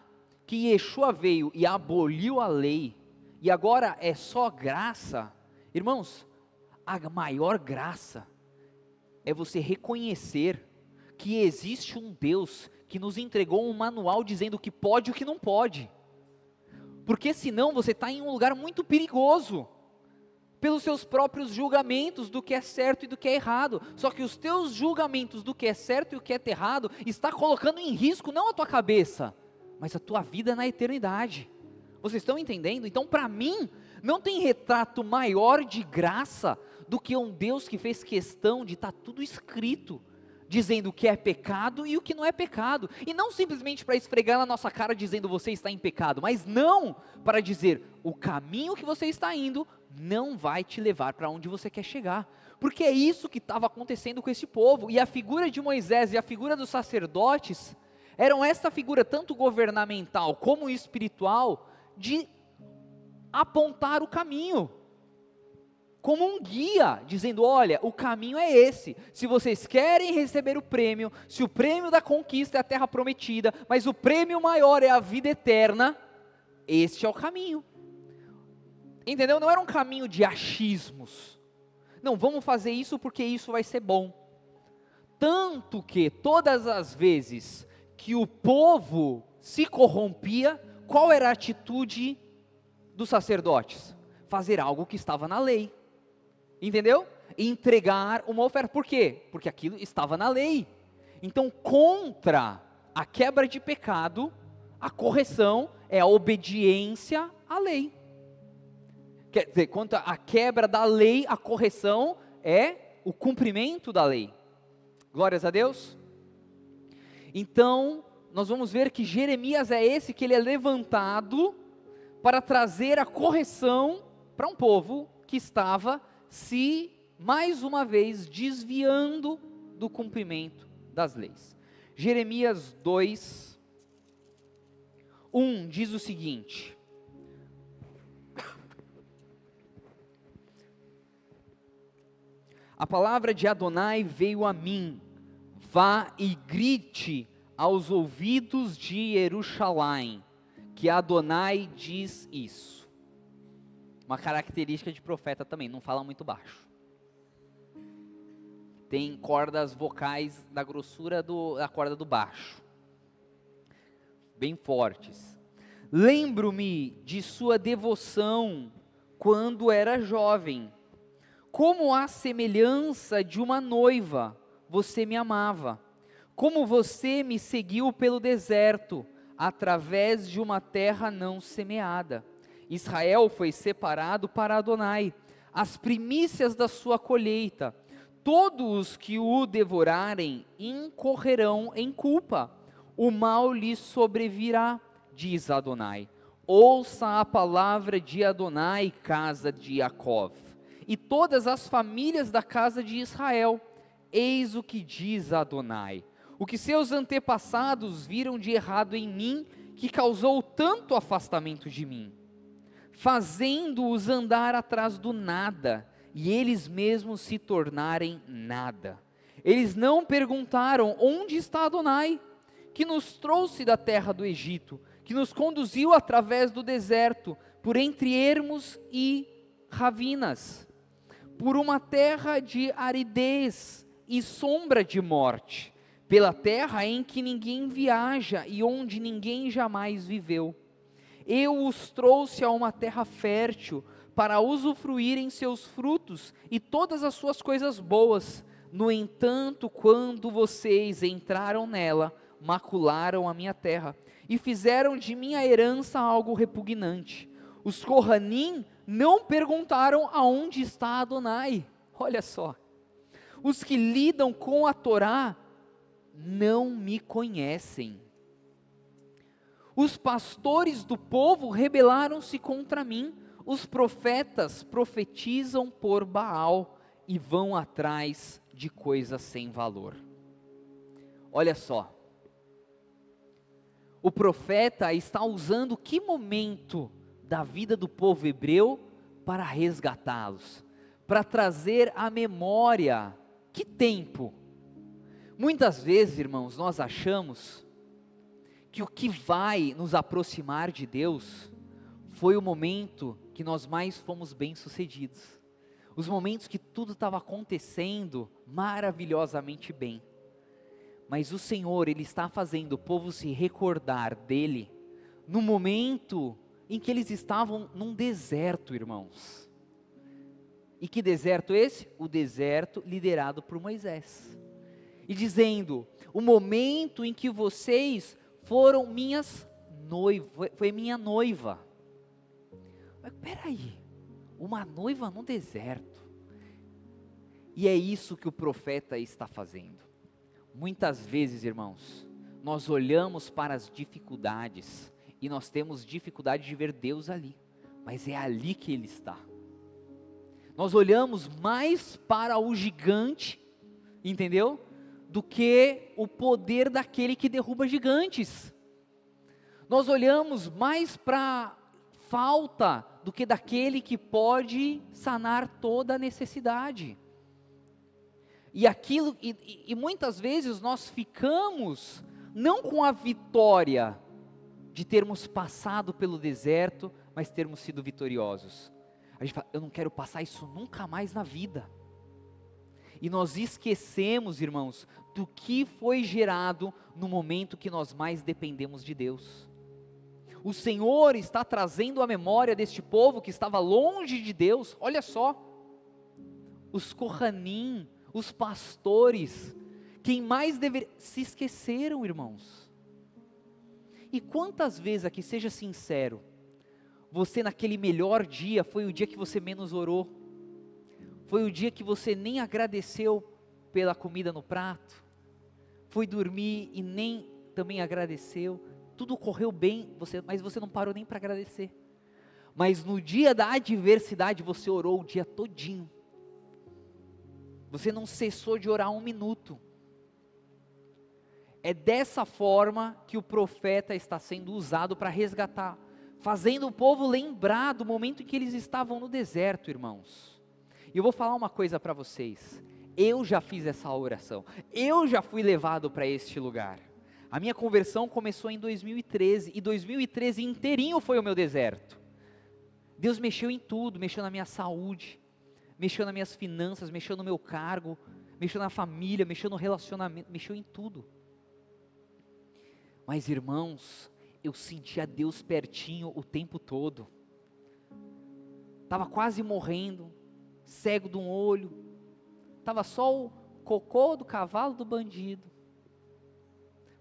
que Yeshua veio e aboliu a lei, e agora é só graça, irmãos, a maior graça é você reconhecer que existe um Deus que nos entregou um manual dizendo o que pode e o que não pode. Porque senão você está em um lugar muito perigoso, pelos seus próprios julgamentos do que é certo e do que é errado. Só que os teus julgamentos do que é certo e o que é errado está colocando em risco não a tua cabeça, mas a tua vida na eternidade. Vocês estão entendendo? Então, para mim, não tem retrato maior de graça do que um Deus que fez questão de estar tudo escrito, dizendo o que é pecado e o que não é pecado, e não simplesmente para esfregar na nossa cara dizendo você está em pecado, mas não para dizer o caminho que você está indo não vai te levar para onde você quer chegar, porque é isso que estava acontecendo com esse povo. E a figura de Moisés e a figura dos sacerdotes eram essa figura tanto governamental como espiritual de apontar o caminho, como um guia, dizendo: olha, o caminho é esse, se vocês querem receber o prêmio, se o prêmio da conquista é a terra prometida, mas o prêmio maior é a vida eterna, este é o caminho. Entendeu? Não era um caminho de achismos, não, vamos fazer isso porque isso vai ser bom. Tanto que todas as vezes que o povo se corrompia, qual era a atitude dos sacerdotes? Fazer algo que estava na lei. Entendeu? Entregar uma oferta. Por quê? Porque aquilo estava na lei. Então, contra a quebra de pecado, a correção é a obediência à lei. Quer dizer, contra a quebra da lei, a correção é o cumprimento da lei. Glórias a Deus. Então, nós vamos ver que Jeremias é esse que ele é levantado para trazer a correção para um povo que estava se, mais uma vez, desviando do cumprimento das leis. Jeremias 2, 1 diz o seguinte: a palavra de Adonai veio a mim, vá e grite aos ouvidos de Jerusalém, que Adonai diz isso. Uma característica de profeta também, não fala muito baixo. Tem cordas vocais da grossura da corda do baixo, bem fortes. Lembro-me de sua devoção quando era jovem. Como a semelhança de uma noiva, você me amava. Como você me seguiu pelo deserto, através de uma terra não semeada. Israel foi separado para Adonai, as primícias da sua colheita. Todos os que o devorarem incorrerão em culpa. O mal lhe sobrevirá, diz Adonai. Ouça a palavra de Adonai, casa de Jacó, e todas as famílias da casa de Israel. Eis o que diz Adonai: o que seus antepassados viram de errado em mim, que causou tanto afastamento de mim, fazendo-os andar atrás do nada, e eles mesmos se tornarem nada. Eles não perguntaram: onde está Adonai, que nos trouxe da terra do Egito, que nos conduziu através do deserto, por entre ermos e ravinas, por uma terra de aridez e sombra de morte, pela terra em que ninguém viaja e onde ninguém jamais viveu. Eu os trouxe a uma terra fértil, para usufruírem seus frutos e todas as suas coisas boas. No entanto, quando vocês entraram nela, macularam a minha terra, e fizeram de minha herança algo repugnante. Os Kohanim não perguntaram aonde está Adonai. Olha só. Os que lidam com a Torá não me conhecem. Os pastores do povo rebelaram-se contra mim. Os profetas profetizam por Baal e vão atrás de coisas sem valor. Olha só. O profeta está usando que momento da vida do povo hebreu para resgatá-los, para trazer à memória. Que tempo? Muitas vezes, irmãos, nós achamos que o que vai nos aproximar de Deus foi o momento que nós mais fomos bem-sucedidos, os momentos que tudo estava acontecendo maravilhosamente bem. Mas o Senhor, Ele está fazendo o povo se recordar dEle, no momento em que eles estavam num deserto, irmãos. E que deserto esse? O deserto liderado por Moisés. E dizendo: o momento em que vocês foram minhas noivas, foi minha noiva. Mas peraí, uma noiva no deserto. E é isso que o profeta está fazendo. Muitas vezes, irmãos, nós olhamos para as dificuldades e nós temos dificuldade de ver Deus ali, mas é ali que Ele está. Nós olhamos mais para o gigante, entendeu? Do que o poder daquele que derruba gigantes. Nós olhamos mais para a falta do que daquele que pode sanar toda a necessidade. E muitas vezes nós ficamos não com a vitória de termos passado pelo deserto, mas termos sido vitoriosos. A gente fala: eu não quero passar isso nunca mais na vida. E nós esquecemos, irmãos, do que foi gerado no momento que nós mais dependemos de Deus. O Senhor está trazendo a memória deste povo que estava longe de Deus. Olha só, os Kohanim, os pastores, quem mais deveria, se esqueceram, irmãos. E quantas vezes aqui, seja sincero, você naquele melhor dia foi o dia que você menos orou? Foi o dia que você nem agradeceu pela comida no prato? Foi dormir e nem também agradeceu? Tudo correu bem, mas você não parou nem para agradecer. Mas no dia da adversidade você orou o dia todinho. Você não cessou de orar um minuto. É dessa forma que o profeta está sendo usado para resgatar, fazendo o povo lembrar do momento em que eles estavam no deserto, irmãos. E eu vou falar uma coisa para vocês. Eu já fiz essa oração. Eu já fui levado para este lugar. A minha conversão começou em 2013. E 2013 inteirinho foi o meu deserto. Deus mexeu em tudo. Mexeu na minha saúde. Mexeu nas minhas finanças. Mexeu no meu cargo. Mexeu na família. Mexeu no relacionamento. Mexeu em tudo. Mas irmãos, eu sentia Deus pertinho o tempo todo. Estava quase morrendo. Cego de um olho. Estava só o cocô do cavalo do bandido.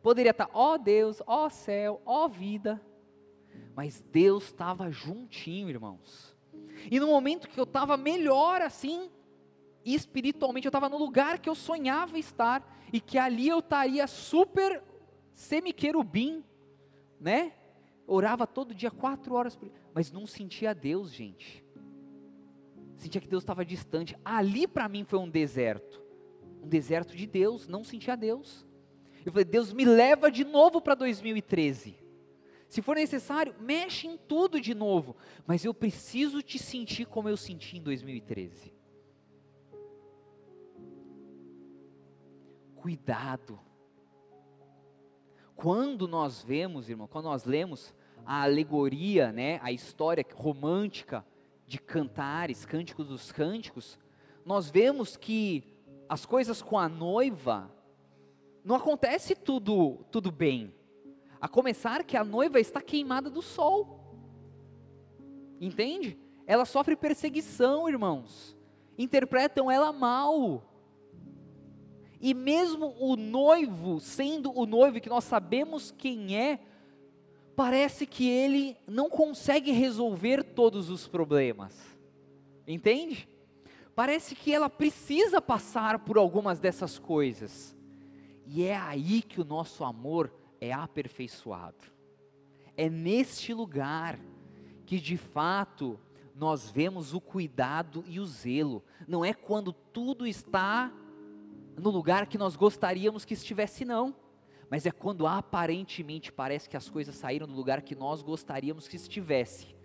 Poderia estar, ó Deus, ó céu, ó vida. Mas Deus estava juntinho, irmãos. E no momento que eu estava melhor assim, espiritualmente, eu estava no lugar que eu sonhava estar. E que ali eu estaria super semi-querubim, né? Orava todo dia 4 horas por dia. Mas não sentia Deus, gente. Sentia que Deus estava distante. Ali para mim foi um deserto de Deus, não sentia Deus. Eu falei, Deus me leva de novo para 2013, se for necessário, mexe em tudo de novo, mas eu preciso te sentir como eu senti em 2013. Cuidado, quando nós vemos, irmão, quando nós lemos a alegoria, né, a história romântica, de Cantares, Cânticos dos Cânticos, nós vemos que as coisas com a noiva, não acontece tudo bem, a começar que a noiva está queimada do sol, entende? Ela sofre perseguição, irmãos, interpretam ela mal, e mesmo o noivo, sendo o noivo que nós sabemos quem é, parece que ele não consegue resolver todos os problemas, entende? Parece que ela precisa passar por algumas dessas coisas, e é aí que o nosso amor é aperfeiçoado, é neste lugar que de fato nós vemos o cuidado e o zelo, não é quando tudo está no lugar que nós gostaríamos que estivesse não, mas é quando aparentemente parece que as coisas saíram do lugar que nós gostaríamos que estivesse,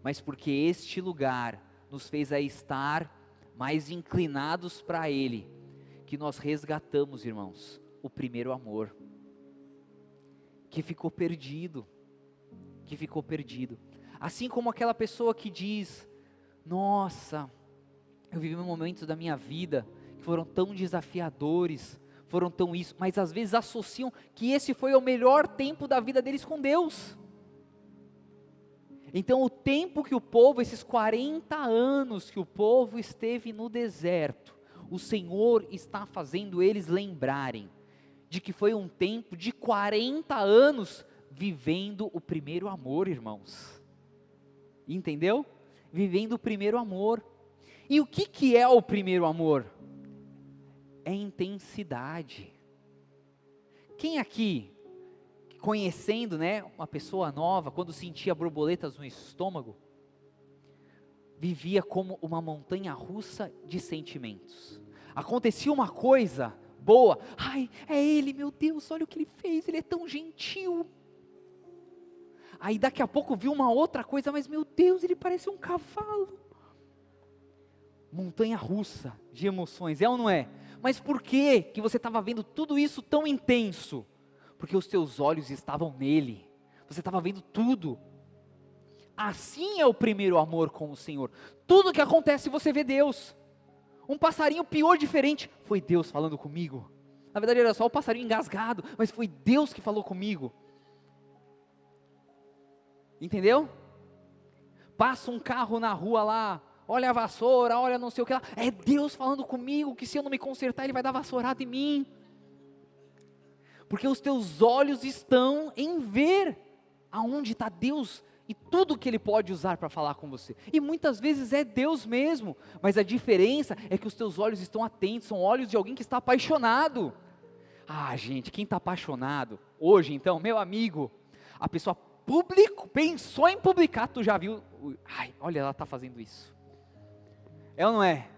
mas porque este lugar nos fez a estar mais inclinados para Ele, que nós resgatamos, irmãos, o primeiro amor, que ficou perdido, assim como aquela pessoa que diz, nossa, eu vivi momentos da minha vida que foram tão desafiadores, foram tão isso, mas às vezes associam que esse foi o melhor tempo da vida deles com Deus. Então o tempo que o povo, esses 40 anos que o povo esteve no deserto, o Senhor está fazendo eles lembrarem, de que foi um tempo de 40 anos, vivendo o primeiro amor, irmãos, entendeu? Vivendo o primeiro amor, e o que é o primeiro amor? É intensidade. Quem aqui, conhecendo, né, uma pessoa nova, quando sentia borboletas no estômago, vivia como uma montanha russa de sentimentos. Acontecia uma coisa boa, ai, é ele, meu Deus, olha o que ele fez, ele é tão gentil. Aí daqui a pouco viu uma outra coisa, mas meu Deus, ele parece um cavalo. Montanha russa de emoções, é ou não é? Mas por que você estava vendo tudo isso tão intenso? Porque os teus olhos estavam nele, você estava vendo tudo. Assim é o primeiro amor com o Senhor. Tudo que acontece você vê Deus. Um passarinho pior diferente, foi Deus falando comigo. Na verdade era só o passarinho engasgado, mas foi Deus que falou comigo. Entendeu? Passa um carro na rua lá, olha a vassoura, olha não sei o que lá, é Deus falando comigo, que se eu não me consertar Ele vai dar vassourada em mim, porque os teus olhos estão em ver, aonde está Deus e tudo que Ele pode usar para falar com você. E muitas vezes é Deus mesmo, mas a diferença é que os teus olhos estão atentos, são olhos de alguém que está apaixonado. Ah, gente, quem está apaixonado, hoje então, meu amigo, a pessoa pensou em publicar, tu já viu, ai, olha, ela está fazendo isso. É ou não é?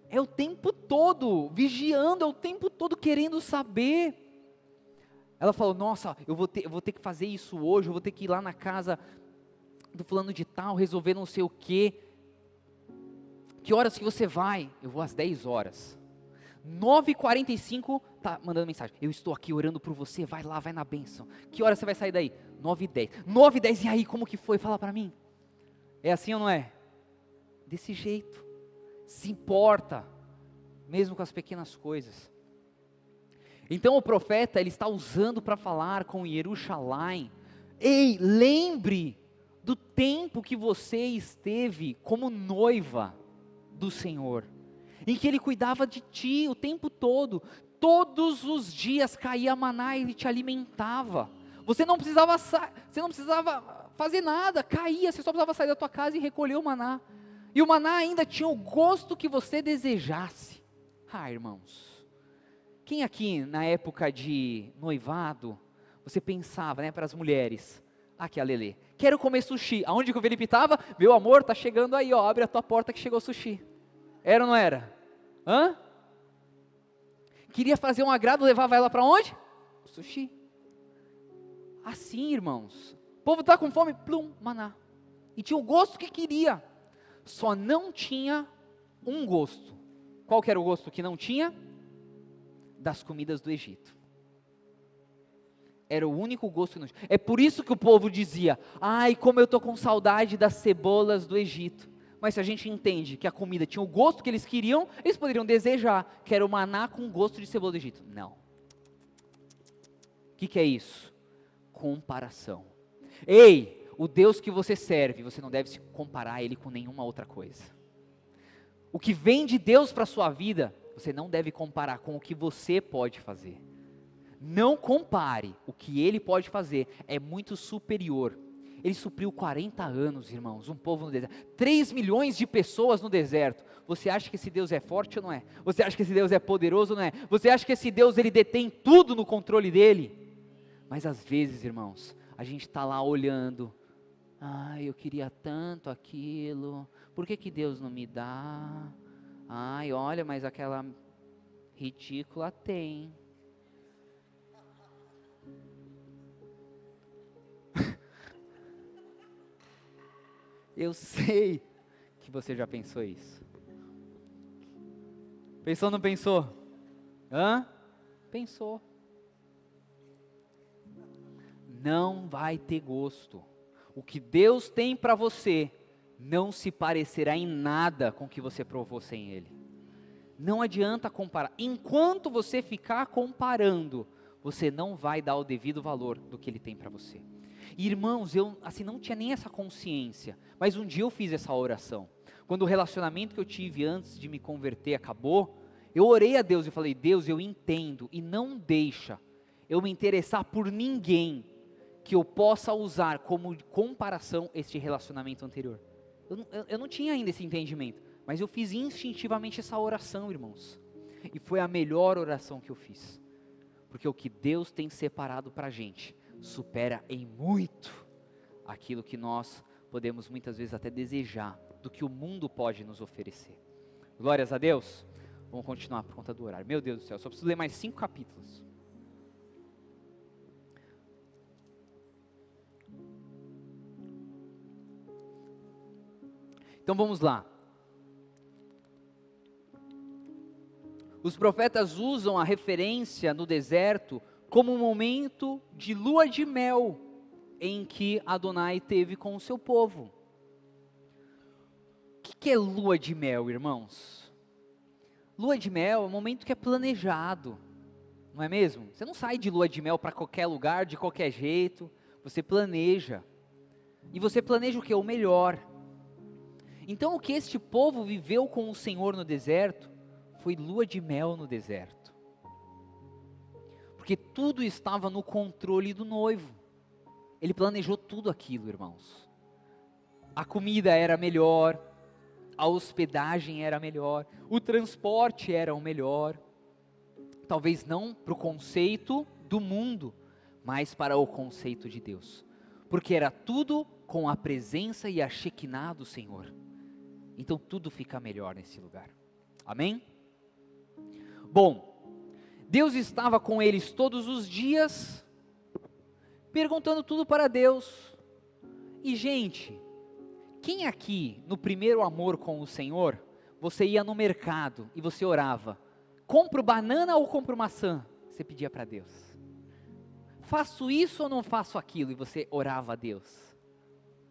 É o tempo todo, vigiando, é o tempo todo querendo saber. Ela falou, nossa, eu vou ter que fazer isso hoje, eu vou ter que ir lá na casa do fulano de tal, resolver não sei o quê. Que horas que você vai? Eu vou às 10 horas. 9h45, tá mandando mensagem. Eu estou aqui orando por você, vai lá, vai na bênção. Que horas você vai sair daí? 9h10. 9h10, e aí, como que foi? Fala para mim. É assim ou não é? Desse jeito. Se importa, mesmo com as pequenas coisas. Então o profeta, ele está usando para falar com Jerusalém. Ei, lembre do tempo que você esteve como noiva do Senhor, em que Ele cuidava de ti o tempo todo. Todos os dias caía maná e Ele te alimentava. Você não precisava fazer nada, caía, você só precisava sair da tua casa e recolher o maná. E o maná ainda tinha o gosto que você desejasse. Ah, irmãos, quem aqui na época de noivado, você pensava, né, para as mulheres, aqui a Lelê, quero comer sushi, aonde que o Felipe estava? Meu amor, tá chegando aí, ó, abre a tua porta que chegou sushi. Era ou não era? Hã? Queria fazer um agrado, levava ela para onde? Sushi. Assim, irmãos, o povo está com fome, plum, maná. E tinha o gosto que queria, só não tinha um gosto. Qual que era o gosto que não tinha? Das comidas do Egito. Era o único gosto que não tinha. É por isso que o povo dizia, ai, como eu estou com saudade das cebolas do Egito. Mas se a gente entende que a comida tinha o gosto que eles queriam, eles poderiam desejar, quero maná com gosto de cebola do Egito. Não. O que é isso? Comparação. Ei, o Deus que você serve, você não deve se comparar a Ele com nenhuma outra coisa. O que vem de Deus para a sua vida, você não deve comparar com o que você pode fazer. Não compare, o que Ele pode fazer é muito superior. Ele supriu 40 anos, irmãos, um povo no deserto, 3 milhões de pessoas no deserto. Você acha que esse Deus é forte ou não é? Você acha que esse Deus é poderoso ou não é? Você acha que esse Deus, Ele detém tudo no controle dEle? Mas às vezes, irmãos, a gente está lá olhando, ai, eu queria tanto aquilo, por que Deus não me dá? Ai, olha, mas aquela ridícula tem. Eu sei que você já pensou isso. Pensou ou não pensou? Hã? Pensou. Não vai ter gosto. O que Deus tem para você não se parecerá em nada com o que você provou sem Ele. Não adianta comparar. Enquanto você ficar comparando, você não vai dar o devido valor do que Ele tem para você. Irmãos, eu assim não tinha nem essa consciência, mas um dia eu fiz essa oração. Quando o relacionamento que eu tive antes de me converter acabou, eu orei a Deus e falei, Deus, eu entendo e não deixa eu me interessar por ninguém que eu possa usar como comparação este relacionamento anterior. Eu não tinha ainda esse entendimento, mas eu fiz instintivamente essa oração, irmãos. E foi a melhor oração que eu fiz, porque o que Deus tem separado para a gente supera em muito aquilo que nós podemos muitas vezes até desejar, do que o mundo pode nos oferecer. Glórias a Deus. Vamos continuar por conta do horário. Meu Deus do céu, só preciso ler mais 5 capítulos. Então vamos lá. Os profetas usam a referência no deserto como um momento de lua de mel em que Adonai teve com o seu povo. O que é lua de mel, irmãos? Lua de mel é um momento que é planejado, não é mesmo? Você não sai de lua de mel para qualquer lugar, de qualquer jeito, você planeja. E você planeja o que? O melhor. Então o que este povo viveu com o Senhor no deserto, foi lua de mel no deserto. Porque tudo estava no controle do noivo. Ele planejou tudo aquilo, irmãos. A comida era melhor, a hospedagem era melhor, o transporte era o melhor. Talvez não para o conceito do mundo, mas para o conceito de Deus. Porque era tudo com a presença e a Shekinah do Senhor. Então tudo fica melhor nesse lugar. Amém? Bom, Deus estava com eles todos os dias, perguntando tudo para Deus. E gente, quem aqui no primeiro amor com o Senhor, você ia no mercado e você orava, compro banana ou compro maçã? Você pedia para Deus. Faço isso ou não faço aquilo? E você orava a Deus.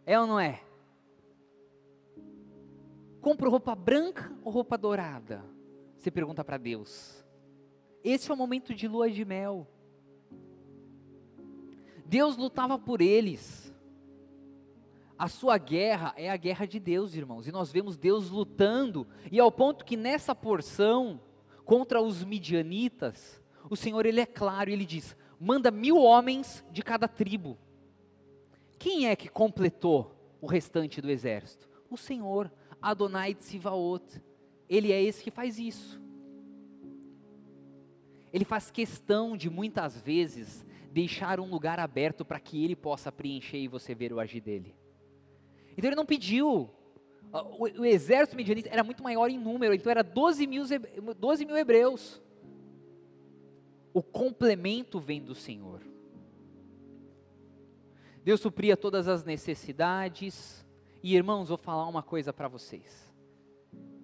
É ou não é? Compro roupa branca ou roupa dourada? Você pergunta para Deus. Esse é o momento de lua de mel. Deus lutava por eles. A sua guerra é a guerra de Deus, irmãos. E nós vemos Deus lutando. E ao ponto que nessa porção, contra os midianitas, o Senhor, Ele é claro, Ele diz, manda 1000 homens de cada tribo. Quem é que completou o restante do exército? O Senhor, Adonai Tsivaot. Ele é esse que faz isso. Ele faz questão de muitas vezes deixar um lugar aberto para que Ele possa preencher e você ver o agir dEle. Então Ele não pediu, o exército midianita era muito maior em número, então era 12 mil hebreus. O complemento vem do Senhor. Deus supria todas as necessidades. E irmãos, vou falar uma coisa para vocês.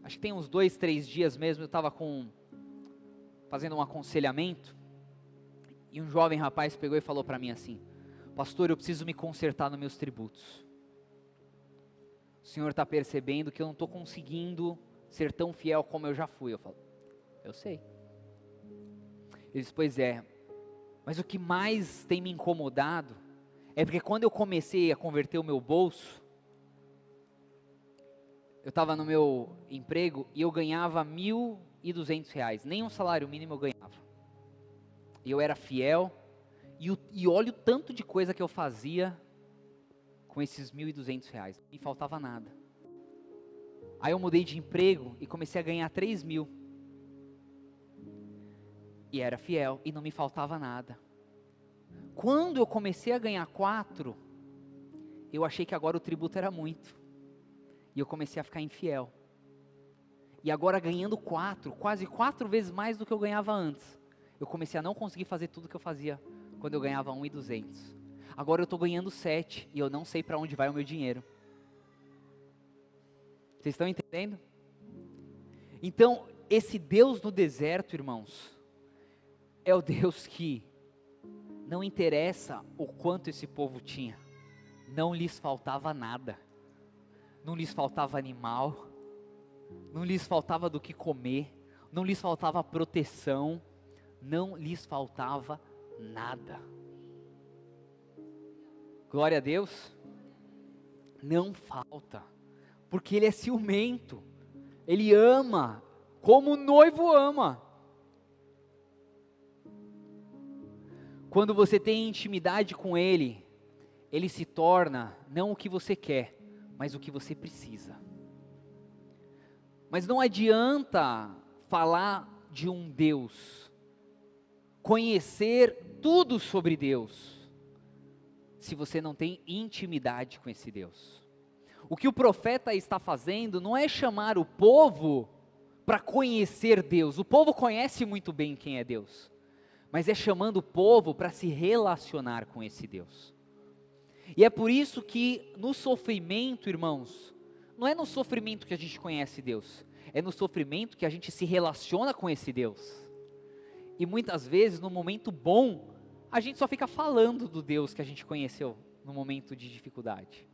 Acho que tem uns 2, 3 dias mesmo, eu estava fazendo um aconselhamento, e um jovem rapaz pegou e falou para mim assim, pastor, eu preciso me consertar nos meus tributos. O Senhor está percebendo que eu não estou conseguindo ser tão fiel como eu já fui. Eu falo, eu sei. Ele disse, pois é, mas o que mais tem me incomodado, é porque quando eu comecei a converter o meu bolso, eu estava no meu emprego e eu ganhava R$1.200, nem um salário mínimo eu ganhava. E eu era fiel, e olha o tanto de coisa que eu fazia com esses R$1.200, não me faltava nada. Aí eu mudei de emprego e comecei a ganhar 3.000. E era fiel, e não me faltava nada. Quando eu comecei a ganhar 4, eu achei que agora o tributo era muito. E eu comecei a ficar infiel. E agora ganhando 4, quase 4 vezes mais do que eu ganhava antes, eu comecei a não conseguir fazer tudo que eu fazia quando eu ganhava 1.200. Agora eu estou ganhando 7 e eu não sei para onde vai o meu dinheiro. Vocês estão entendendo? Então, esse Deus no deserto, irmãos, é o Deus que não interessa o quanto esse povo tinha, não lhes faltava nada, não lhes faltava animal, não lhes faltava do que comer, não lhes faltava proteção, não lhes faltava nada. Glória a Deus. Não falta, porque Ele é ciumento, Ele ama, como o noivo ama. Quando você tem intimidade com Ele, Ele se torna não o que você quer, mas o que você precisa. Mas não adianta falar de um Deus, conhecer tudo sobre Deus, se você não tem intimidade com esse Deus. O que o profeta está fazendo não é chamar o povo para conhecer Deus. O povo conhece muito bem quem é Deus, mas é chamando o povo para se relacionar com esse Deus. E é por isso que no sofrimento, irmãos, não é no sofrimento que a gente conhece Deus, é no sofrimento que a gente se relaciona com esse Deus. E muitas vezes no momento bom, a gente só fica falando do Deus que a gente conheceu no momento de dificuldade.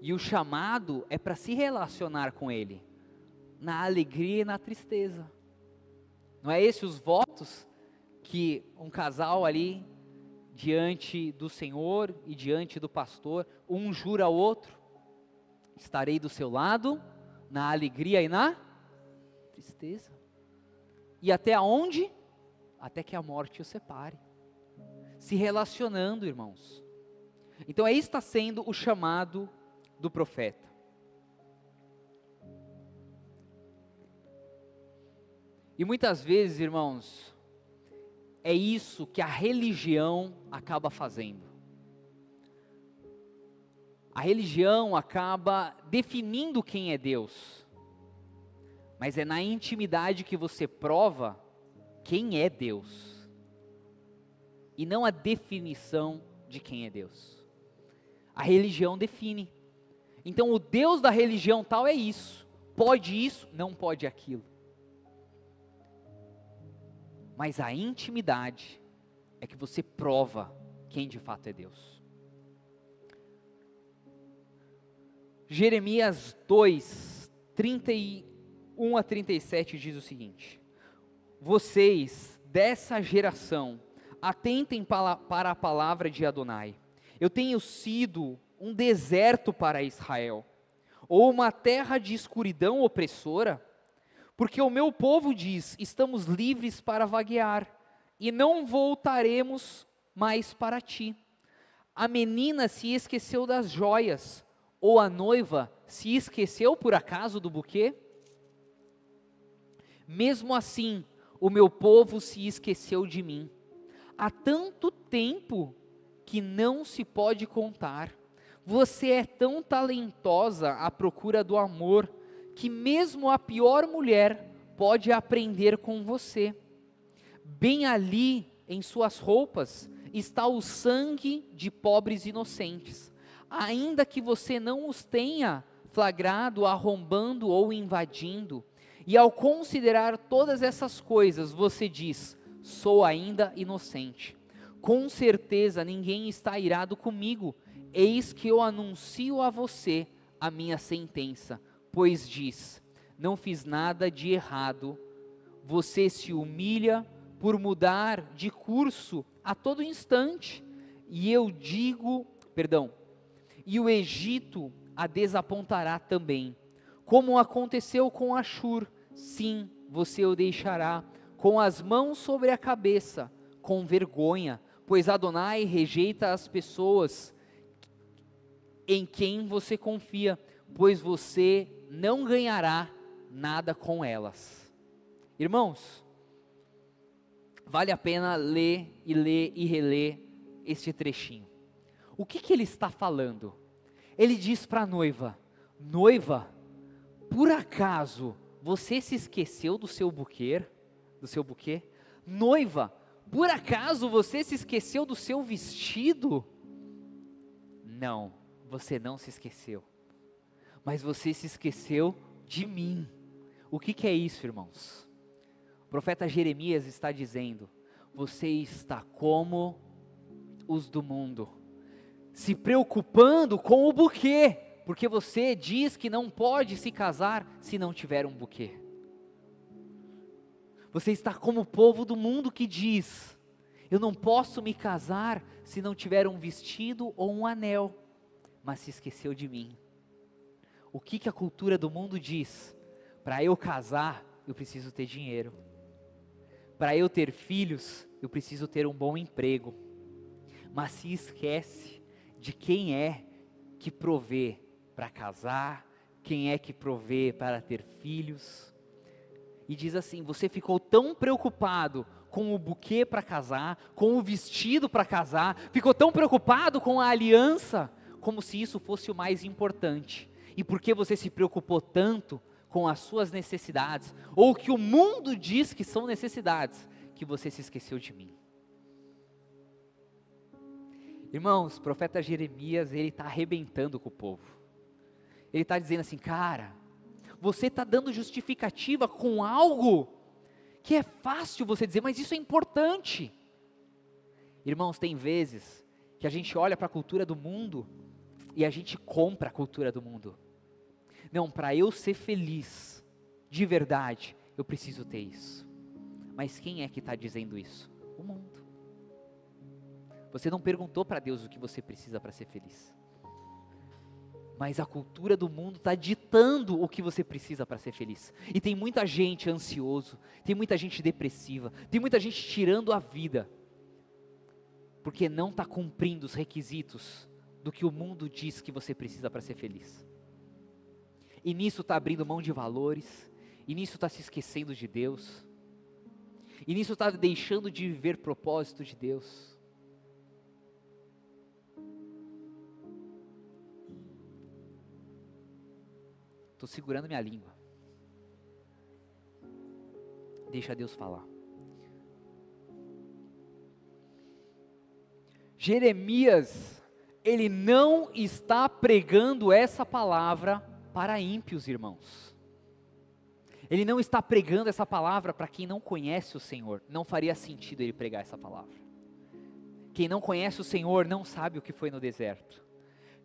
E o chamado é para se relacionar com Ele, na alegria e na tristeza. Não é esse os votos que um casal ali, diante do Senhor e diante do pastor, um jura ao outro, estarei do seu lado, na alegria e na tristeza. E até aonde? Até que a morte o separe. Se relacionando, irmãos. Então aí está sendo o chamado do profeta. E muitas vezes, irmãos, é isso que a religião acaba fazendo. A religião acaba definindo quem é Deus, mas é na intimidade que você prova quem é Deus, e não a definição de quem é Deus. A religião define. Então o Deus da religião tal é isso, não pode aquilo. Mas a intimidade é que você prova quem de fato é Deus. Jeremias 2, 31 a 37 diz o seguinte: vocês dessa geração, atentem para a palavra de Adonai. Eu tenho sido um deserto para Israel, ou uma terra de escuridão opressora? Porque o meu povo diz, estamos livres para vaguear, e não voltaremos mais para ti. A menina se esqueceu das joias, ou a noiva se esqueceu por acaso do buquê? Mesmo assim, o meu povo se esqueceu de mim. Há tanto tempo que não se pode contar. Você é tão talentosa à procura do amor, que mesmo a pior mulher pode aprender com você. Bem ali em suas roupas está o sangue de pobres inocentes. Ainda que você não os tenha flagrado arrombando ou invadindo, e ao considerar todas essas coisas, você diz, sou ainda inocente. Com certeza ninguém está irado comigo, eis que eu anuncio a você a minha sentença, pois diz, não fiz nada de errado, você se humilha por mudar de curso a todo instante, e o Egito a desapontará também, como aconteceu com Ashur, sim, você o deixará, com as mãos sobre a cabeça, com vergonha, pois Adonai rejeita as pessoas em quem você confia, pois você não ganhará nada com elas. Irmãos, vale a pena ler e reler este trechinho. O que ele está falando? Ele diz para a noiva, noiva, por acaso você se esqueceu do seu buquê? Noiva, por acaso você se esqueceu do seu vestido? Não, você não se esqueceu, mas você se esqueceu de mim. O que é isso, irmãos? O profeta Jeremias está dizendo, você está como os do mundo, se preocupando com o buquê, porque você diz que não pode se casar se não tiver um buquê. Você está como o povo do mundo que diz, eu não posso me casar se não tiver um vestido ou um anel, mas se esqueceu de mim. O que a cultura do mundo diz? Para eu casar, eu preciso ter dinheiro. Para eu ter filhos, eu preciso ter um bom emprego. Mas se esquece de quem é que provê para casar, quem é que provê para ter filhos. E diz assim, você ficou tão preocupado com o buquê para casar, com o vestido para casar, ficou tão preocupado com a aliança, como se isso fosse o mais importante. E porque você se preocupou tanto com as suas necessidades, ou o que o mundo diz que são necessidades, que você se esqueceu de mim. Irmãos, o profeta Jeremias, ele está arrebentando com o povo. Ele está dizendo assim, cara, você está dando justificativa com algo que é fácil você dizer, mas isso é importante. Irmãos, tem vezes que a gente olha para a cultura do mundo e a gente compra a cultura do mundo. Não, para eu ser feliz, de verdade, eu preciso ter isso. Mas quem é que está dizendo isso? O mundo. Você não perguntou para Deus o que você precisa para ser feliz. Mas a cultura do mundo está ditando o que você precisa para ser feliz. E tem muita gente ansioso, tem muita gente depressiva, tem muita gente tirando a vida, porque não está cumprindo os requisitos do que o mundo diz que você precisa para ser feliz. E nisso está abrindo mão de valores, e nisso está se esquecendo de Deus, e nisso está deixando de viver propósito de Deus. Estou segurando minha língua. Deixa Deus falar. Jeremias, ele não está pregando essa palavra para ímpios, irmãos. Ele não está pregando essa palavra para quem não conhece o Senhor. Não faria sentido ele pregar essa palavra. Quem não conhece o Senhor não sabe o que foi no deserto.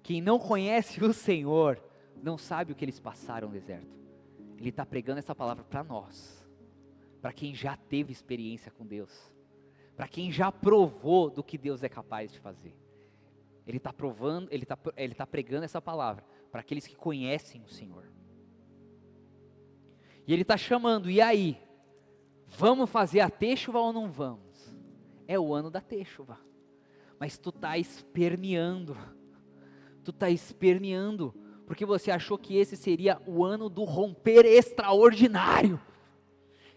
Quem não conhece o Senhor não sabe o que eles passaram no deserto. Ele está pregando essa palavra para nós, para quem já teve experiência com Deus, para quem já provou do que Deus é capaz de fazer. Ele está provando, ele está pregando essa palavra para aqueles que conhecem o Senhor. E ele está chamando, e aí? Vamos fazer a teshuvah ou não vamos? É o ano da teshuvah. Mas tu está esperneando. Porque você achou que esse seria o ano do romper extraordinário.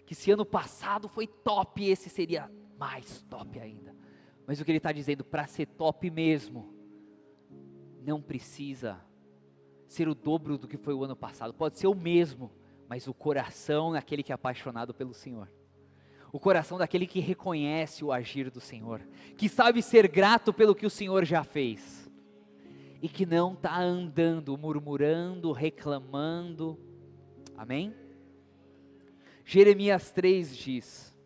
Que se ano passado foi top, esse seria mais top ainda. Mas o que ele está dizendo, para ser top mesmo, não precisa ser o dobro do que foi o ano passado. Pode ser o mesmo, mas o coração daquele que é apaixonado pelo Senhor. O coração daquele que reconhece o agir do Senhor. Que sabe ser grato pelo que o Senhor já fez. E que não está andando, murmurando, reclamando. Amém? Jeremias 3 diz: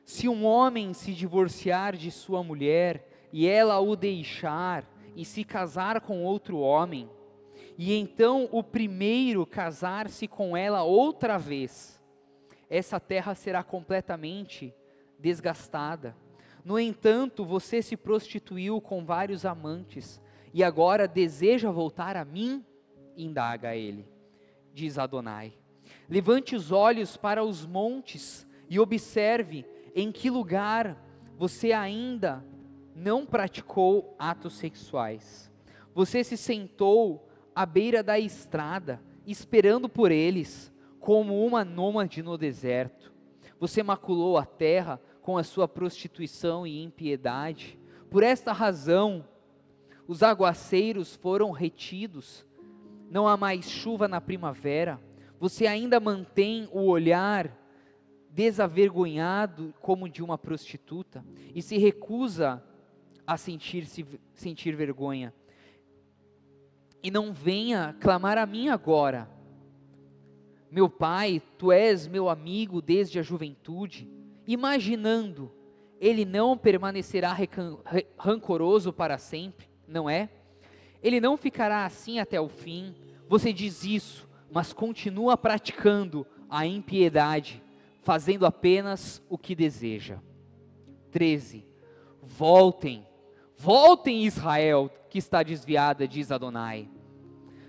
se um homem se divorciar de sua mulher, e ela o deixar, e se casar com outro homem, e então o primeiro casar-se com ela outra vez, essa terra será completamente desgastada. No entanto, você se prostituiu com vários amantes, e agora deseja voltar a mim? Indaga ele, diz Adonai. Levante os olhos para os montes, e observe em que lugar você ainda não praticou atos sexuais. Você se sentou à beira da estrada, esperando por eles, como uma nômade no deserto. Você maculou a terra com a sua prostituição e impiedade. Por esta razão, os aguaceiros foram retidos, não há mais chuva na primavera. Você ainda mantém o olhar desavergonhado como de uma prostituta, e se recusa a sentir vergonha. E não venha clamar a mim agora. Meu pai, tu és meu amigo desde a juventude, imaginando, ele não permanecerá rancoroso para sempre, não é? Ele não ficará assim até o fim. Você diz isso, mas continua praticando a impiedade, fazendo apenas o que deseja. 13. Voltem Israel, que está desviada, diz Adonai.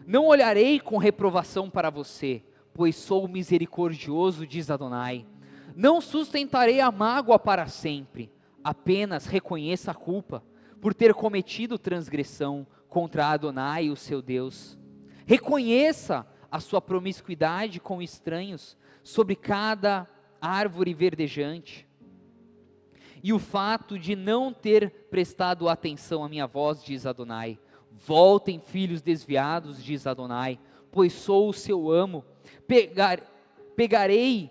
Não olharei com reprovação para você, pois sou misericordioso, diz Adonai. Não sustentarei a mágoa para sempre, apenas reconheça a culpa, por ter cometido transgressão contra Adonai, o seu Deus. Reconheça a sua promiscuidade com estranhos, sobre cada árvore verdejante, e o fato de não ter prestado atenção à minha voz, diz Adonai. Voltem, filhos desviados, diz Adonai, pois sou o seu amo. Pegarei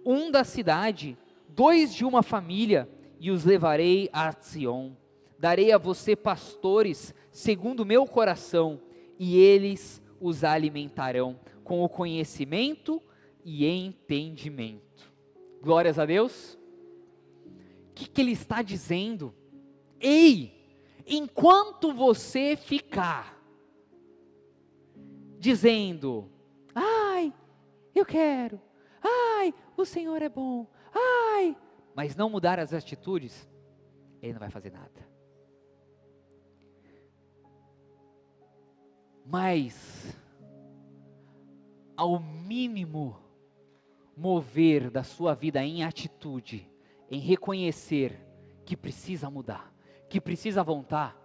um da cidade, 2 de uma família, e os levarei a Sion. Darei a você pastores segundo o meu coração, e eles os alimentarão com o conhecimento e entendimento. Glórias a Deus. O que ele está dizendo? Ei, enquanto você ficar dizendo, ai, eu quero, ai, o Senhor é bom, ai, mas não mudar as atitudes, ele não vai fazer nada. Mas, ao mínimo, mover da sua vida em atitude, em reconhecer que precisa mudar, que precisa voltar,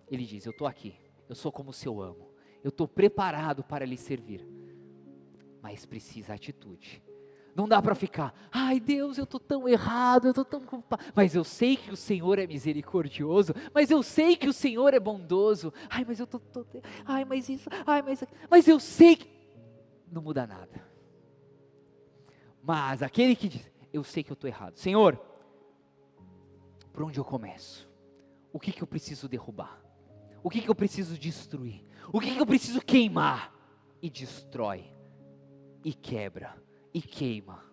Ele diz: eu estou aqui, eu sou como o seu amo, eu estou preparado para lhe servir. Mas precisa atitude. Não dá para ficar, ai Deus, eu estou tão errado, eu estou tão culpado, mas eu sei que o Senhor é misericordioso, mas eu sei que o Senhor é bondoso, ai mas eu estou, ai mas isso, ai mas eu sei que, não muda nada. Mas aquele que diz, eu sei que eu estou errado, Senhor, por onde eu começo? O que eu preciso derrubar? O que eu preciso destruir? O que eu preciso queimar? E destrói, e quebra, e queima,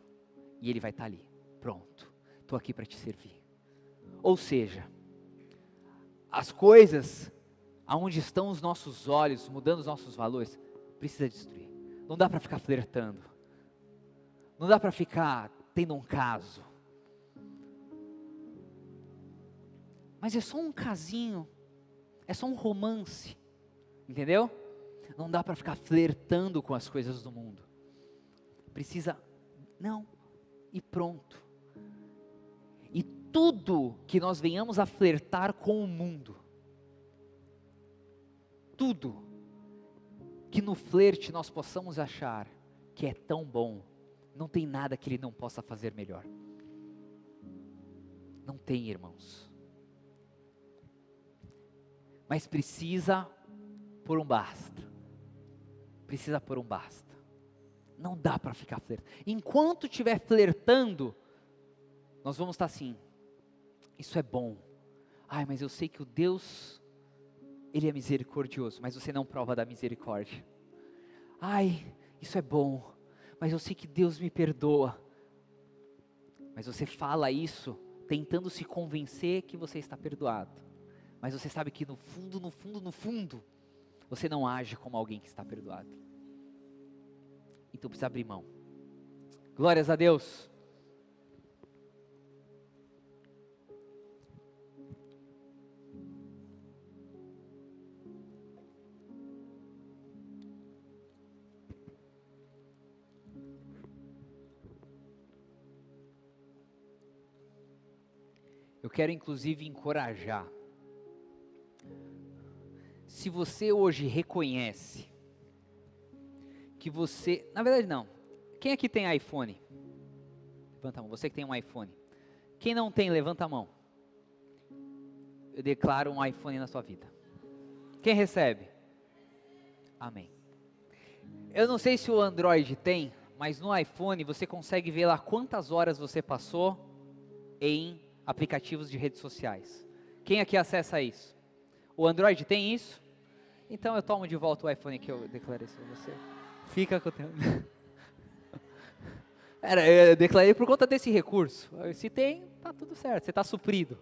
e Ele vai estar ali, pronto, estou aqui para te servir. Ou seja, as coisas, aonde estão os nossos olhos, mudando os nossos valores, precisa destruir. Não dá para ficar flertando, não dá para ficar tendo um caso, mas é só um casinho, é só um romance, entendeu? Não dá para ficar flertando com as coisas do mundo. Precisa, não, e pronto. E tudo que nós venhamos a flertar com o mundo, tudo que no flerte nós possamos achar que é tão bom, não tem nada que Ele não possa fazer melhor. Não tem, irmãos. Mas precisa pôr um basta. Precisa pôr um basta. Não dá para ficar flertando. Enquanto estiver flertando, nós vamos estar assim, isso é bom. Ai, mas eu sei que o Deus, Ele é misericordioso, mas você não prova da misericórdia. Ai, isso é bom, mas eu sei que Deus me perdoa. Mas você fala isso, tentando se convencer que você está perdoado. Mas você sabe que no fundo, você não age como alguém que está perdoado. Então precisa abrir mão. Glórias a Deus. Eu quero inclusive encorajar. Se você hoje reconhece que você, na verdade não, quem aqui tem iPhone? Levanta a mão, você que tem um iPhone. Quem não tem, levanta a mão. Eu declaro um iPhone na sua vida. Quem recebe? Amém. Eu não sei se o Android tem, mas no iPhone você consegue ver lá quantas horas você passou em aplicativos de redes sociais. Quem aqui acessa isso? O Android tem isso? Então eu tomo de volta o iPhone que eu declarei sobre você. Fica com o teu. Eu declarei por conta desse recurso. Se tem, tá tudo certo, você está suprido.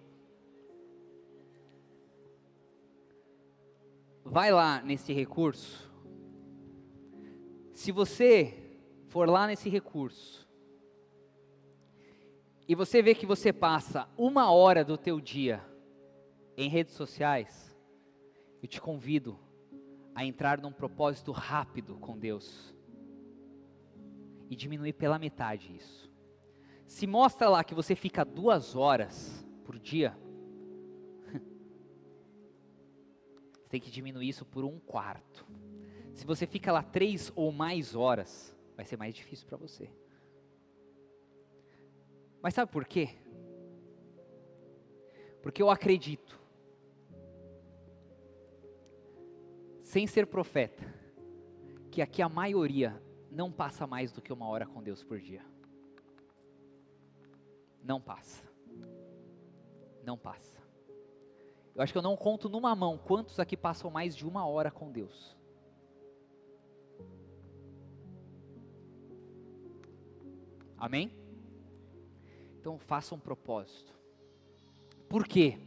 Vai lá nesse recurso. Se você for lá nesse recurso e você vê que você passa 1 hora do teu dia em redes sociais, eu te convido a entrar num propósito rápido com Deus e diminuir pela metade isso. Se mostra lá que você fica 2 horas por dia, você tem que diminuir isso por 1/4. Se você fica lá 3 ou mais horas, vai ser mais difícil para você. Mas sabe por quê? Porque eu acredito, sem ser profeta, que aqui a maioria não passa mais do que 1 hora com Deus por dia. Não passa. Não passa. Eu acho que eu não conto numa mão quantos aqui passam mais de 1 hora com Deus. Amém? Então faça um propósito. Por quê?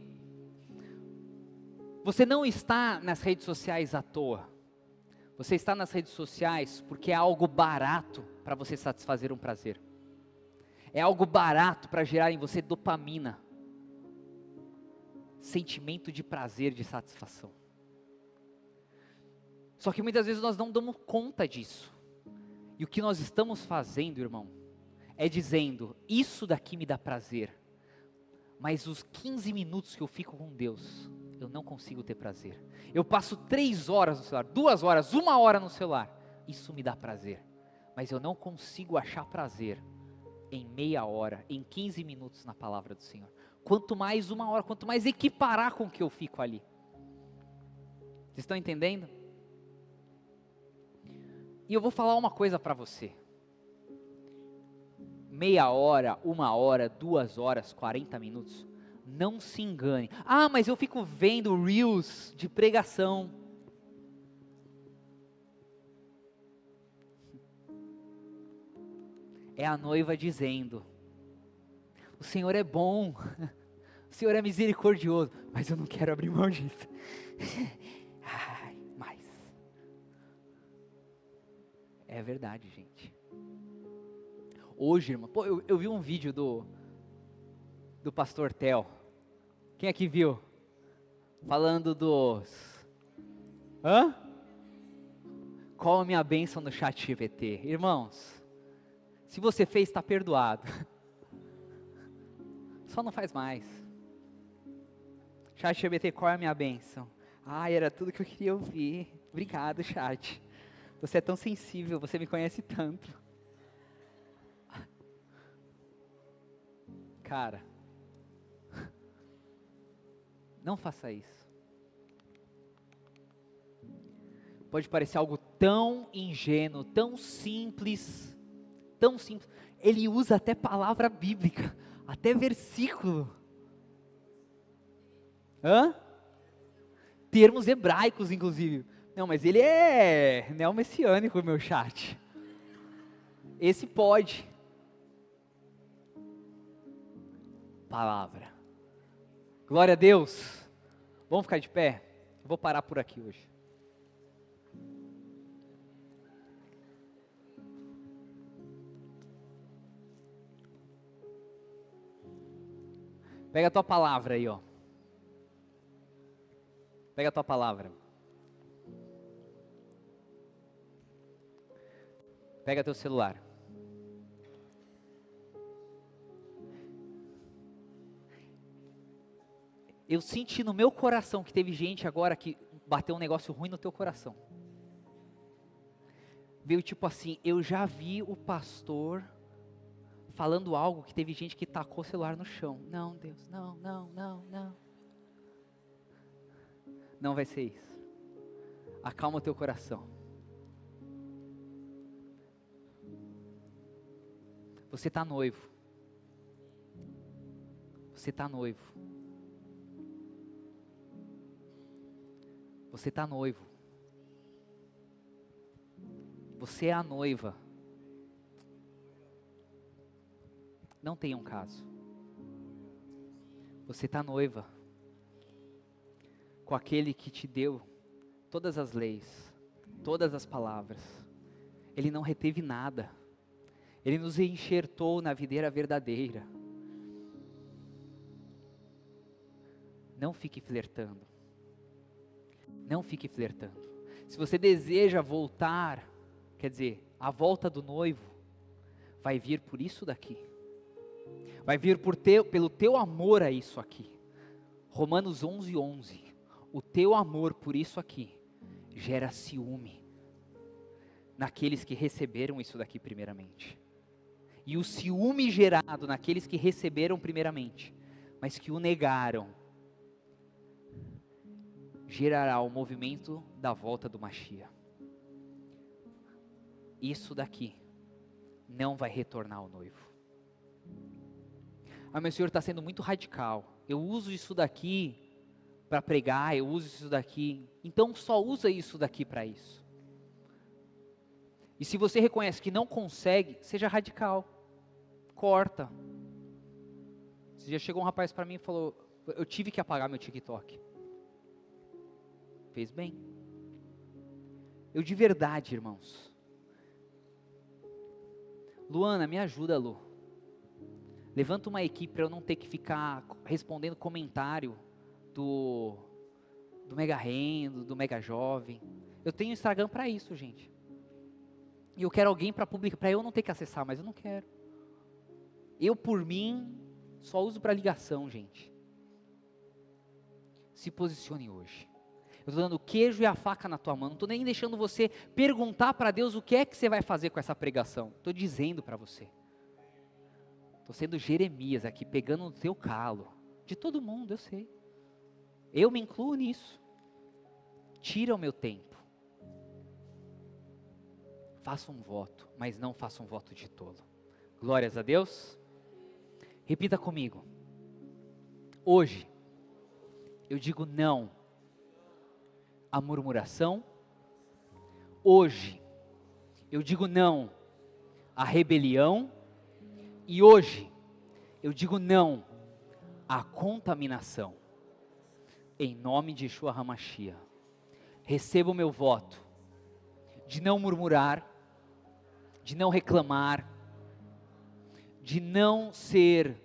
Você não está nas redes sociais à toa. Você está nas redes sociais porque é algo barato para você satisfazer um prazer. É algo barato para gerar em você dopamina. Sentimento de prazer, de satisfação. Só que muitas vezes nós não damos conta disso. E o que nós estamos fazendo, irmão, é dizendo, isso daqui me dá prazer. Mas os 15 minutos que eu fico com Deus, eu não consigo ter prazer. Eu passo 3 horas no celular, 2 horas, 1 hora no celular, isso me dá prazer. Mas eu não consigo achar prazer em meia hora, em 15 minutos na palavra do Senhor. Quanto mais 1 hora, quanto mais equiparar com o que eu fico ali. Vocês estão entendendo? E eu vou falar uma coisa para você. Meia hora, 1 hora, 2 horas, 40 minutos. Não se engane. Ah, mas eu fico vendo reels de pregação. É a noiva dizendo: o Senhor é bom, o Senhor é misericordioso, mas eu não quero abrir mão disso. Ai, mas é verdade, gente. Hoje, irmão, eu vi um vídeo do pastor Theo. Quem aqui viu? Falando dos... Qual a minha bênção no ChatGPT? Irmãos, se você fez, está perdoado. Só não faz mais. ChatGPT, qual é a minha bênção? Era tudo que eu queria ouvir. Obrigado, chat. Você é tão sensível, você me conhece tanto. Cara, não faça isso. Pode parecer algo tão ingênuo, tão simples. Ele usa até palavra bíblica, até versículo. Termos hebraicos, inclusive. Não, mas ele é neomessiânico, meu chat. Esse pode. Palavra. Glória a Deus. Vamos ficar de pé? Eu vou parar por aqui hoje. Pega a tua palavra aí, ó. Pega a tua palavra. Pega teu celular. Eu senti no meu coração que teve gente agora que bateu um negócio ruim no teu coração. Veio tipo assim, eu já vi o pastor falando algo que teve gente que tacou o celular no chão. Não, Deus, não. Não vai ser isso. Acalma o teu coração. Você está noivo. Você está noivo. Você está noivo. Você é a noiva. Não tenha um caso. Você está noiva com aquele que te deu todas as leis, todas as palavras. Ele não reteve nada. Ele nos enxertou na videira verdadeira. Não fique flertando. Não fique flertando. Se você deseja voltar, quer dizer, a volta do noivo, vai vir por isso daqui. Vai vir pelo teu amor a isso aqui. Romanos 11:11. O teu amor por isso aqui gera ciúme naqueles que receberam isso daqui primeiramente. E o ciúme gerado naqueles que receberam primeiramente, mas que o negaram, gerará o movimento da volta do Mashiach. Isso daqui não vai retornar ao noivo. Meu Senhor está sendo muito radical. Eu uso isso daqui para pregar, eu uso isso daqui. Então só usa isso daqui para isso. E se você reconhece que não consegue, seja radical. Corta. Esse dia chegou um rapaz para mim e falou, eu tive que apagar meu TikTok. Fez bem. Eu de verdade, irmãos. Luana, me ajuda, Lu. Levanta uma equipe para eu não ter que ficar respondendo comentário do Mega Rendo, do Mega Jovem. Eu tenho Instagram para isso, gente. E eu quero alguém para publicar, para eu não ter que acessar, mas eu não quero. Eu, por mim, só uso para ligação, gente. se posicione hoje. Eu estou dando o queijo e a faca na tua mão, não estou nem deixando você perguntar para Deus o que é que você vai fazer com essa pregação. Estou dizendo para você. Estou sendo Jeremias aqui, pegando no teu calo. De todo mundo, eu sei. Eu me incluo nisso. Tira o meu tempo. Faça um voto, mas não faça um voto de tolo. Glórias a Deus. Repita comigo. Hoje, eu digo não à murmuração. Hoje, eu digo não à rebelião. E hoje, eu digo não à contaminação. Em nome de Yeshua HaMashiach. Receba o meu voto de não murmurar, de não reclamar, de não ser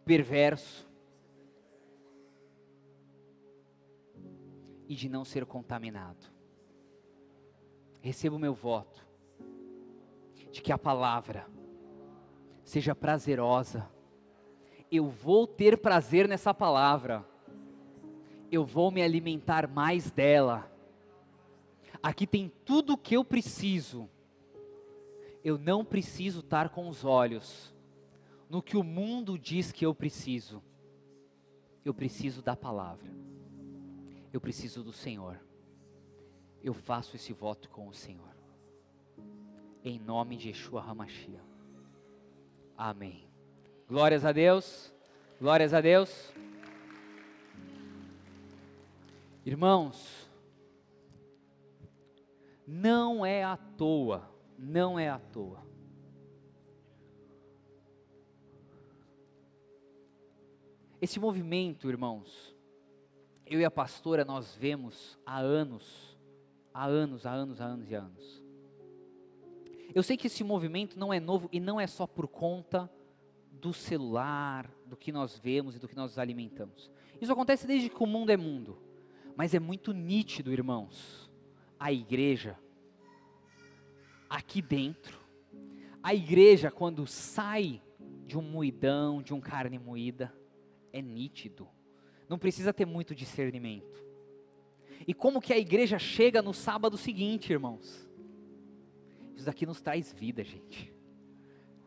perverso e de não ser contaminado. Receba o meu voto de que a palavra seja prazerosa. Eu vou ter prazer nessa palavra. Eu vou me alimentar mais dela. Aqui tem tudo o que eu preciso. Eu não preciso estar com os olhos no que o mundo diz que eu preciso. Eu preciso da palavra. Eu preciso do Senhor. Eu faço esse voto com o Senhor. Em nome de Yeshua HaMashiach. Amém. Glórias a Deus. Glórias a Deus. Irmãos, não é à toa, não é à toa. Esse movimento, irmãos, eu e a pastora nós vemos há anos. Eu sei que esse movimento não é novo e não é só por conta do celular, do que nós vemos e do que nós nos alimentamos. Isso acontece desde que o mundo é mundo. Mas é muito nítido, irmãos, a igreja, aqui dentro, a igreja quando sai de um moidão, de um carne moída, é nítido, não precisa ter muito discernimento. E como que a igreja chega no sábado seguinte, irmãos? Isso daqui nos traz vida, gente.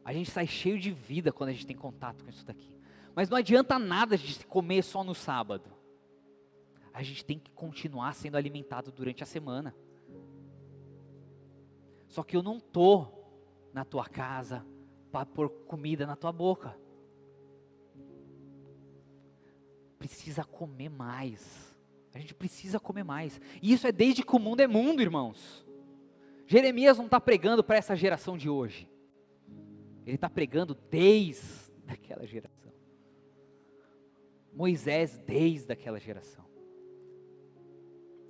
A gente sai cheio de vida quando a gente tem contato com isso daqui. Mas não adianta nada a gente comer só no sábado. A gente tem que continuar sendo alimentado durante a semana. Só que eu não estou na tua casa para pôr comida na tua boca. Precisa comer mais. A gente precisa comer mais. E isso é desde que o mundo é mundo, irmãos. Jeremias não está pregando para essa geração de hoje. Ele está pregando desde aquela geração. Moisés desde aquela geração.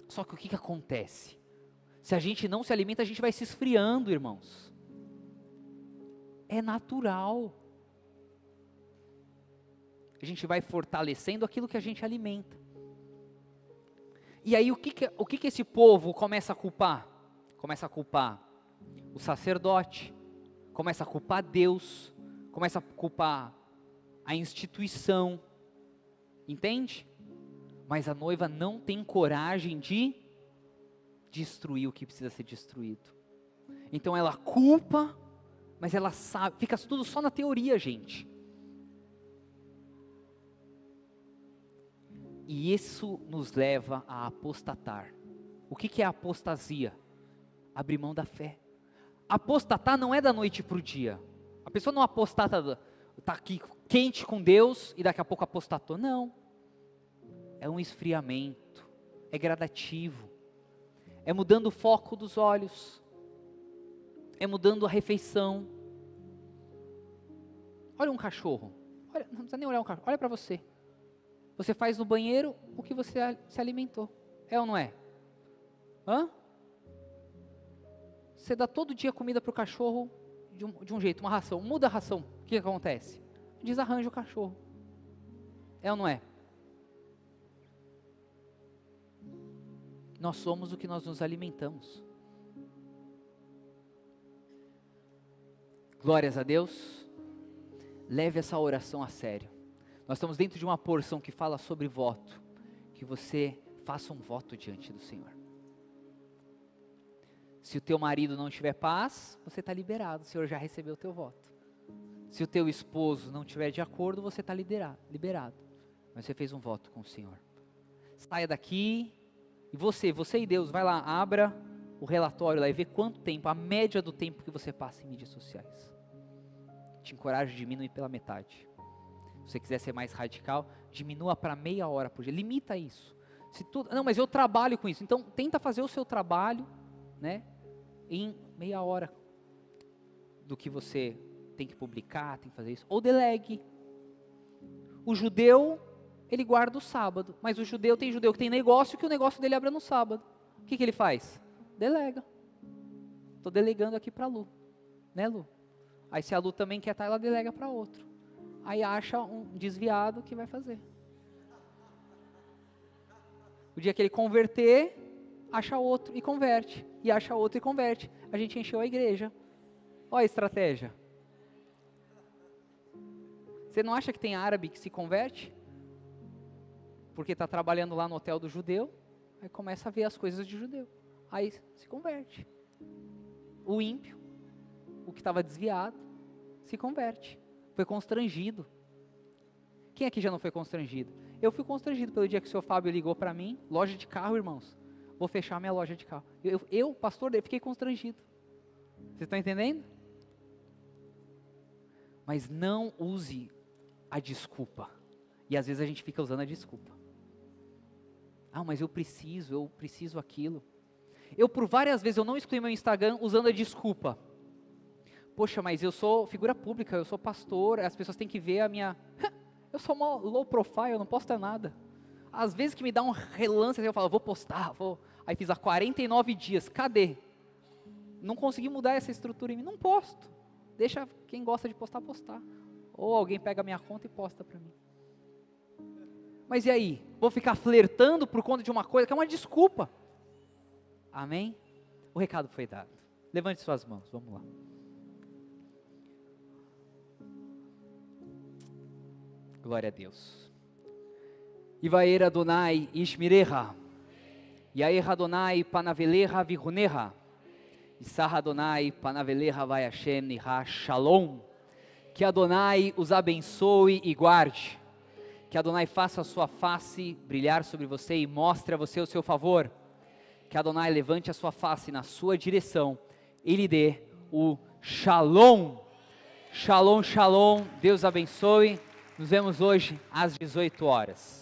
Só que o que acontece? Se a gente não se alimenta, a gente vai se esfriando, irmãos. É natural. A gente vai fortalecendo aquilo que a gente alimenta. E aí o que esse povo começa a culpar? Começa a culpar o sacerdote, começa a culpar Deus, começa a culpar a instituição, entende? Mas a noiva não tem coragem de destruir o que precisa ser destruído. Então ela culpa, mas ela sabe, fica tudo só na teoria, gente. E isso nos leva a apostatar. O que é a apostasia? Abrir mão da fé. Apostatar não é da noite para o dia. A pessoa não apostata, está aqui quente com Deus e daqui a pouco apostatou. Não. É um esfriamento, é gradativo, é mudando o foco dos olhos, é mudando a refeição. Olha um cachorro, olha, não precisa nem olhar um cachorro, olha para você. Você faz no banheiro o que você se alimentou, é ou não é? Hã? Você dá todo dia comida para o cachorro de um jeito, uma ração, muda a ração, o que acontece? Desarranja o cachorro, é ou não é? Nós somos o que nós nos alimentamos. Glórias a Deus. Leve essa oração a sério. Nós estamos dentro de uma porção que fala sobre voto, que você faça um voto diante do Senhor. Se o teu marido não tiver paz, você está liberado, o Senhor já recebeu o teu voto. Se o teu esposo não tiver de acordo, você está liberado, mas você fez um voto com o Senhor. Saia daqui, e você e Deus, vai lá, abra o relatório lá e vê quanto tempo, a média do tempo que você passa em mídias sociais. Te encorajo a diminuir pela metade. Se você quiser ser mais radical, diminua para meia hora por dia, limita isso. Não, mas eu trabalho com isso, então tenta fazer o seu trabalho, né, em meia hora do que você tem que publicar, tem que fazer isso, ou delegue. O judeu, ele guarda o sábado, mas tem judeu que tem negócio, que o negócio dele abre no sábado. O que ele faz? Delega. Estou delegando aqui para a Lu, né, Lu? Aí se a Lu também quer estar, ela delega para outro. Aí acha um desviado que vai fazer. O dia que ele converter, acha outro e converte. E acha outro e converte. A gente encheu a igreja. Olha a estratégia. Você não acha que tem árabe que se converte? Porque está trabalhando lá no hotel do judeu, aí começa a ver as coisas de judeu. Aí se converte. O ímpio, o que estava desviado, se converte. Foi constrangido. Quem aqui já não foi constrangido? Eu fui constrangido pelo dia que o senhor Fábio ligou para mim, loja de carro, irmãos. Vou fechar minha loja de carro. Eu pastor, eu fiquei constrangido. Vocês estão entendendo? Mas não use a desculpa. E às vezes a gente fica usando a desculpa. Ah, mas eu preciso aquilo. Eu por várias vezes eu não excluí meu Instagram usando a desculpa. Poxa, mas eu sou figura pública, eu sou pastor, as pessoas têm que ver a minha... Eu sou uma low profile, eu não posto nada. Às vezes que me dá um relance, eu falo, vou postar, Aí fiz há 49 dias, cadê? Não consegui mudar essa estrutura em mim, não posto. Deixa quem gosta de postar. Ou alguém pega a minha conta e posta para mim. Mas e aí? Vou ficar flertando por conta de uma coisa que é uma desculpa. Amém? O recado foi dado. Levante suas mãos, vamos lá. Glória a Deus. Ivaer Adonai Ishmireha. Yair Adonai Panaveleha Vihuneha. Isar Adonai Panaveleha Vai Hashem Nihá Shalom. Que Adonai os abençoe e guarde. Que Adonai faça a sua face brilhar sobre você e mostre a você o seu favor. Que Adonai levante a sua face na sua direção e lhe dê o Shalom. Shalom, Shalom. Deus abençoe. Nos vemos hoje às 18 horas.